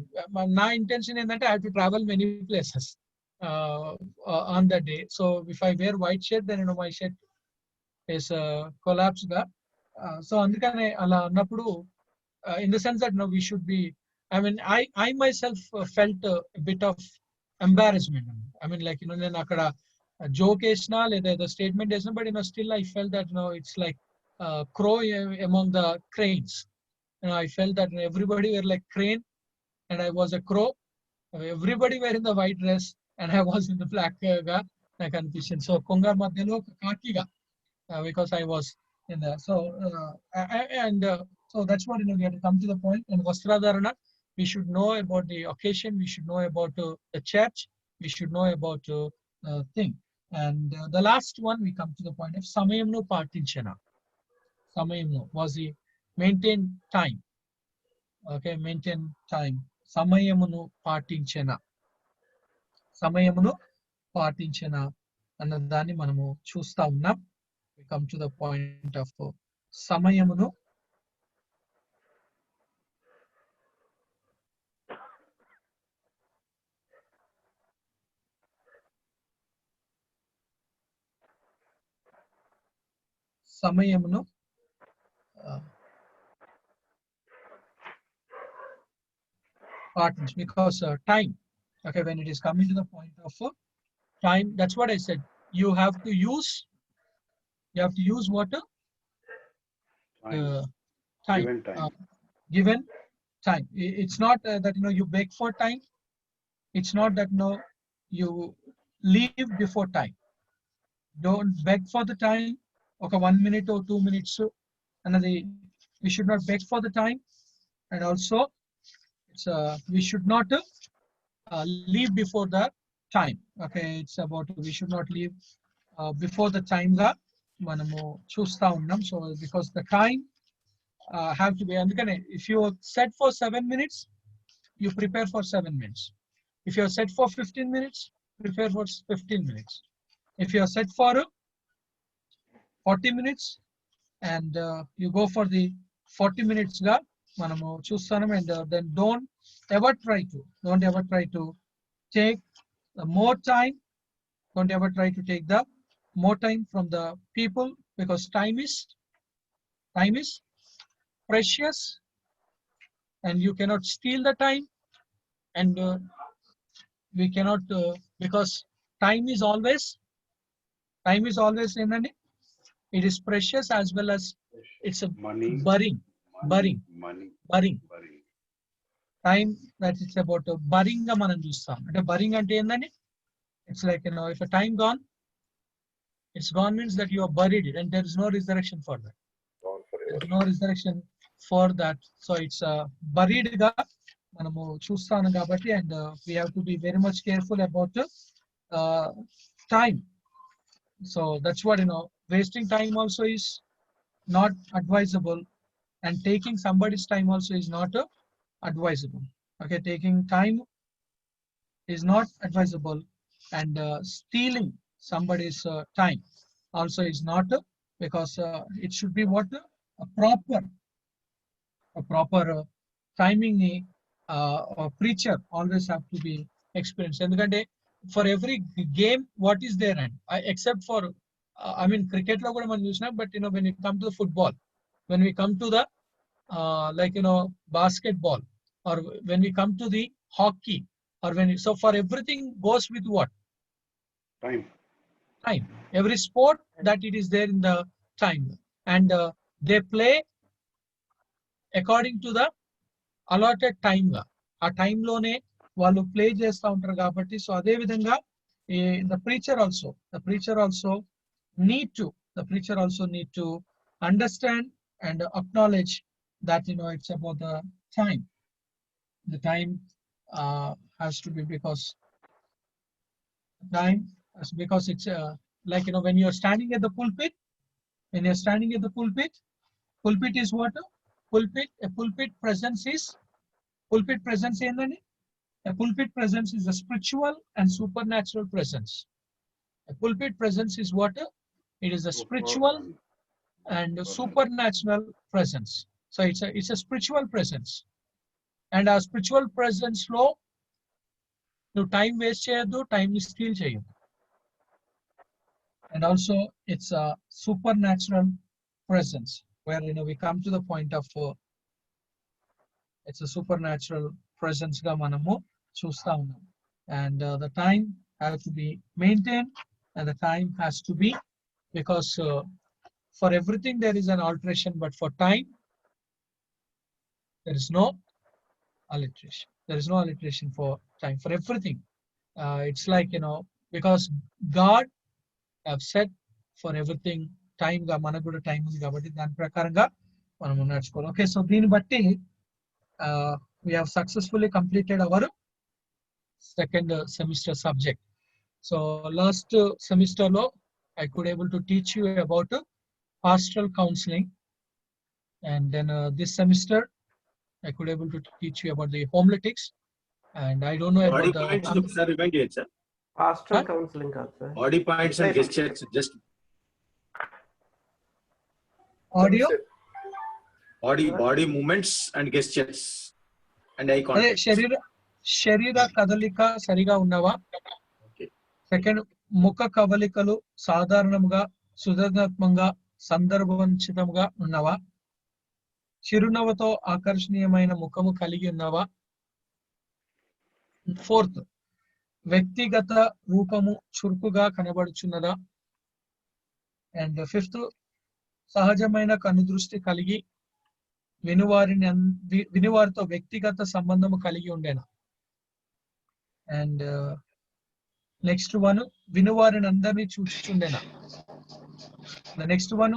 my intention is that I have to travel many places on that day. So if I wear white shirt, then my shirt is collapsed ga. So andukane ala annappudu in the sense that we should be, I mean I myself felt a bit of embarrassment. I mean like nenu akkada joke esna leda the statement esna, but still I felt that it's like crow among the cranes. I felt that everybody were like crane and I was a crow. Everybody were in the white dress and I was in the black ga na confusion. So kongar madhyalo kaki ga, because I was in there. So so that's what we have to come to the point. And Vastradharana, we should know about the occasion, we should know about the church, we should know about thing. And the last one, we come to the point of samayamnu partinchana. Samayamnu was the maintain time. Okay, maintain time. Samayamnu partinchana. Samayamnu partinchana అన్నదాన్ని మనము చూస్తా ఉన్నాం. We come to the point of సమయమును partners, because time, okay, when it is coming to the point of time, that's what I said, you have to use what time, Given time. Given time. It's not that you beg for time, it's not that you leave before time. Don't beg for the time. Okay, 1 minute or 2 minutes, another, we should not beg for the time. And also it's we should not leave before the time. Okay, it's about we should not leave before the time ga manamu chusta unnam. So because the time have to be, andukane if you set for 7 minutes, you prepare for 7 minutes. If you are set for 15 minutes, prepare for 15 minutes. If you are set for 40 minutes and you go for the 40 minutes ga manamu chustanam. And then don't ever try to take the more time. Don't ever try to take the more time from the people, because time is precious and you cannot steal the time. And we cannot because time is always ఏంటండి, it is precious as well as it's a Money. burying time. That it's about burying గా మనం చూస్తాం. అంటే burying అంటే ఏంటండి, it's like if a time gone, it's gone means that you have buried it and there is no resurrection for that. Gone forever. There is no resurrection for that. So it's buried గా మనము చూస్తాను కాబట్టి, and we have to be very much careful about time. So that's what, wasting time also is not advisable, and taking somebody's time also is not advisable. Okay, taking time is not advisable, and stealing somebody's time also is not, because it should be what, a proper timing ni a preacher always have to be experienced. ఎందుకంటే for every game what is there, and except for I mean cricket లో కూడా మనం చూసినా, but when it come to the football, when we come to the like basketball, or when we come to the hockey, or so for everything goes with what? Time. Every sport that it is there in the time, and they play according to the allotted time గా, ఆ time లోనే వాళ్ళు play చేస్తూ ఉంటారు కాబట్టి, so అదే విధంగా the preacher also need to understand and acknowledge that it's about the time. The time has to be, because it's like when you're standing at the pulpit, pulpit is what? A pulpit presence is ఏంటండి? A pulpit presence is a spiritual and supernatural presence. A pulpit presence is what? It is a spiritual and supernatural presence. So it's a spiritual presence, and a spiritual presence లో నువ్వు time waste చేయొద్దు, time ని steel చేయొద్దు. And also it's a supernatural presence, where we come to the point of it's a supernatural presence గా మనము చూస్తా ఉన్నాం. And the time has to be maintained, and the time has to be, because for everything there is an alteration, but for time there is no alteration. There is no alteration for time, for everything. It's like because God have said for everything time గా, మనకు కూడా time ఉంది కాబట్టి దాని ప్రకారంగా మనం నడుచుకోవాలి. Okay, so దీన్ని బట్టి we have successfully completed our second semester subject. So last semester lo I could able to teach you about pastoral counseling, and then this semester I could able to teach you about the homiletics, and I don't know Body about points, the sir, remind it, sir. Pastoral counselling కాదు sir. Body points and gestures, just audio. body movements and gestures and eye అదే contact. శరీర కదలిక సరిగా ఉన్నవా? Okay. Second, ముఖ కవలికలు సాధారణంగా సుదర్శనాత్మకంగా సందర్భోచితంగా ఉన్నవా? చిరునవ్వుతో ఆకర్షణీయమైన ముఖము కలిగి ఉన్నవా? ఫోర్త్, వ్యక్తిగత రూపము చురుకుగా కనబడుచున్నదా? అండ్ ఫిఫ్త్, సహజమైన కనుదృష్టి కలిగి వినువారితో వ్యక్తిగత సంబంధము కలిగి ఉండేనా? అండ్ నెక్స్ట్ వన్, వినువారిని అందరినీ చూచుచుండేనా? నెక్స్ట్ వన్,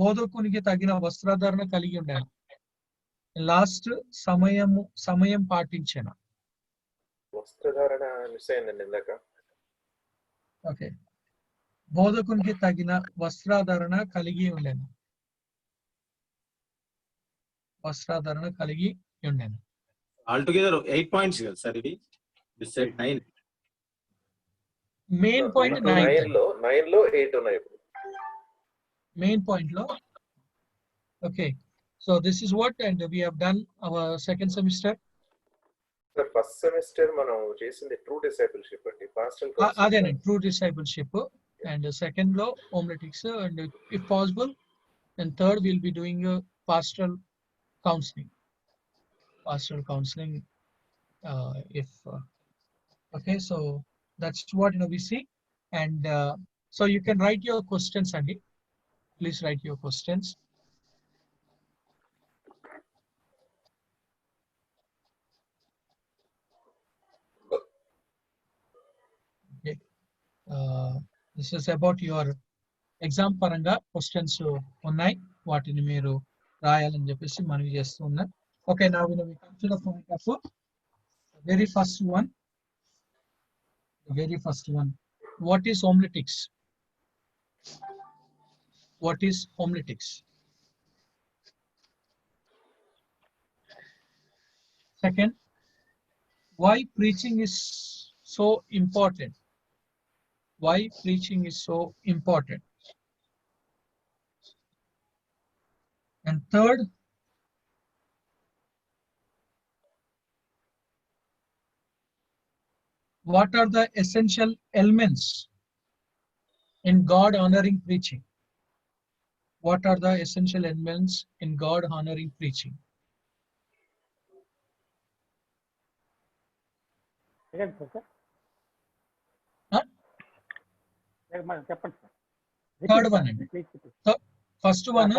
బోధకునికి తగిన వస్త్రధారణ కలిగి ఉండేనా? లాస్ట్, సమయం పాటించేనా? వస్త్రధారణ మిస్ అయిందండి ఇందాక. ఓకే, బోధకునికి తగిన వస్త్రధారణ కలిగి ఉండేనా? వస్త్రధారణ కలిగి ఉండేనా? Altogether 8 points here, sir. This said 9. Main point 9 లో 8 ఉన్నాయి ఇప్పుడు. మెయిన్ పాయింట్ లో. Okay, so this is what, and we have done our second semester. Sir first semester మనం చేసింది ట్రూ డిసైపుల్షిప్ అండి, పాస్టల్ అదేనండి, ట్రూ డిసైపుల్షిప్. అండ్ సెకండ్ లో homiletics, and if possible and third will be doing pastoral counseling if okay, so that's what we see. And so you can write your questions, Andy. Please write your questions. Okay, this is about your exam paranga questions ఉన్నాయి, వాటిని మీరు రాయాలని చెప్పేసి మనవి చేస్తూ ఉన్నా. Okay, now we come to the point of the very first one. The very first one. What is homiletics? What is homiletics? Second, why preaching is so important? Why preaching is so important? And third, what are the essential elements in God honoring preaching? What are the essential elements in God honoring preaching? Again, sir. Huh? Third Third one. First one,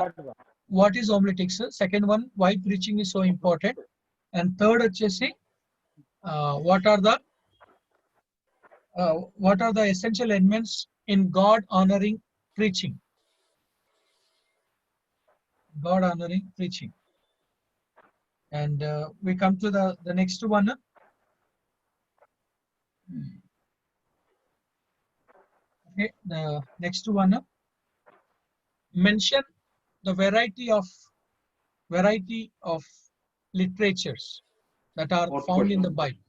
what is homiletics? Second one, why preaching is so important? And third, what are the essential elements in God honoring preaching? God honoring preaching. And we come to the next one. Okay, the next one. Mention the variety of literatures that are Fourth found in the question. Bible.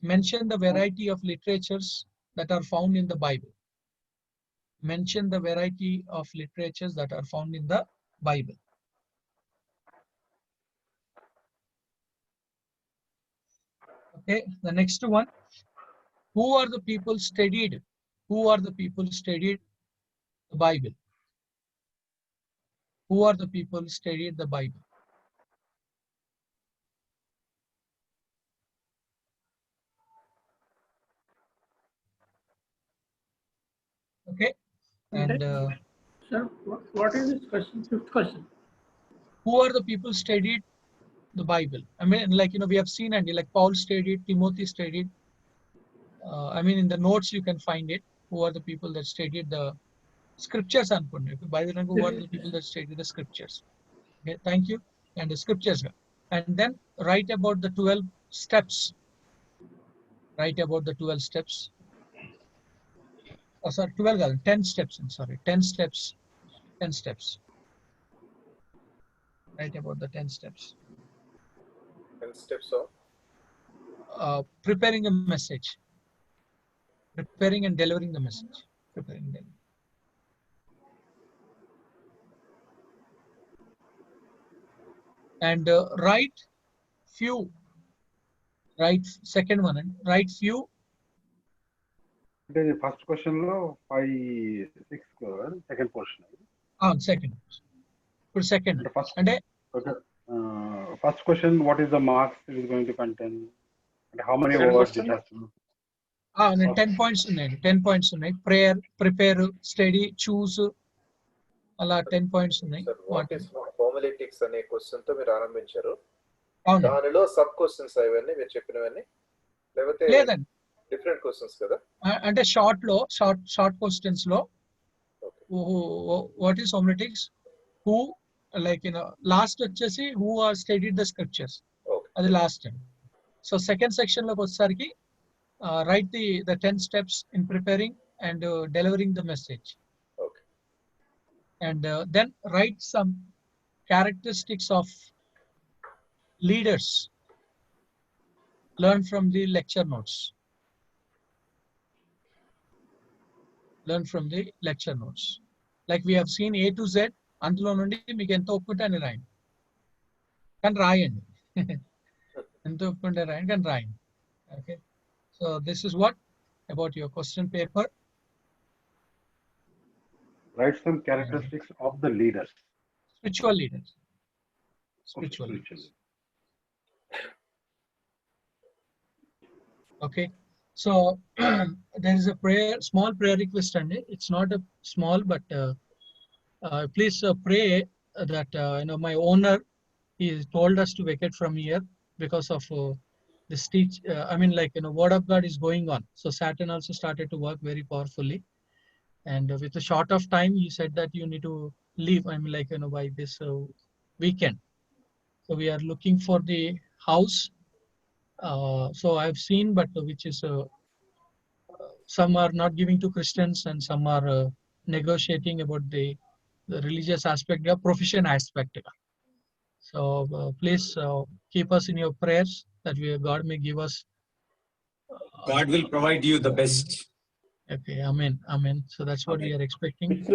Mention the variety of literatures that are found in the Bible. Mention the variety of literatures that are found in the Bible. Okay, the next one. Who are the people studied? Who are the people studied the Bible? Who are the people studied the Bible? Okay, and Sir, what is this question? Fifth question. who are the people studied the Bible? I mean, like, we have seen, and like Paul studied, Timothy studied. I mean, in the notes you can find it. Who are the people that studied the scriptures? And by the way, who are the people that studied the scriptures? Okay, thank you. And the scriptures, and then write about the 12 steps. Write about the 12 steps. Oh, sorry, 12, 10 steps. I'm sorry, 10 steps. 10 steps. Write about the 10 steps. 10 steps of Preparing a message. Preparing and delivering the message. Preparing and delivering. And write few. Write second one and write few. The first question lo 5, 6 second portion. Second. For second. The first, And okay. First question, what is the marks it is going to contain? And how many words it has to? 10 points ఉన్నాయి. 10 points ఉన్నాయి. Prayer, prepare, study, choose. అలా 10 points ఉన్నాయి. Sir what is హోమిలెటిక్స్ అనే question తో మీరు ఆరంభించారు. అవును. దానిలో సబ్ క్వశ్చన్స్ అవన్నీ మీరు చెప్పినవన్నీ లేకపోతే లేదండి, డిఫరెంట్ క్వశ్చన్స్ కదా? అంటే షార్ట్ క్వశ్చన్స్ లో what is homiletics, who like last వచ్చేసి who are studied the scriptures, అది last time. So second section లోకి వచ్చేసరికి write the 10 steps in preparing and delivering the message. Okay. And then write some characteristics of leaders. Learn from the lecture notes. Learn from the lecture notes. Like we have seen A to Z, అందులో నుండి మీకు ఎంత ఒప్పుకుంటే అని రాయండి. కానీ రాయండి. ఎంత ఒప్పుకుంటే రాయండి, కానీ రాయండి. Okay. So this is what about your question paper. Write some characteristics of the leaders. Spiritual leaders. Spiritual leaders. Okay. So there is a prayer, small prayer request, and it's not a small, but please pray that my owner, he told us to vacate from here because of this word of God is going on. So Saturn also started to work very powerfully, and with a short of time, he said that you need to leave. By this weekend. So we are looking for the house. So I've seen, but which is some are not giving to Christians and some are negotiating about the religious aspect, the profession aspect. So please keep us in your prayers that God may give us. God will provide you the best. Okay, amen, amen. So that's what we are expecting.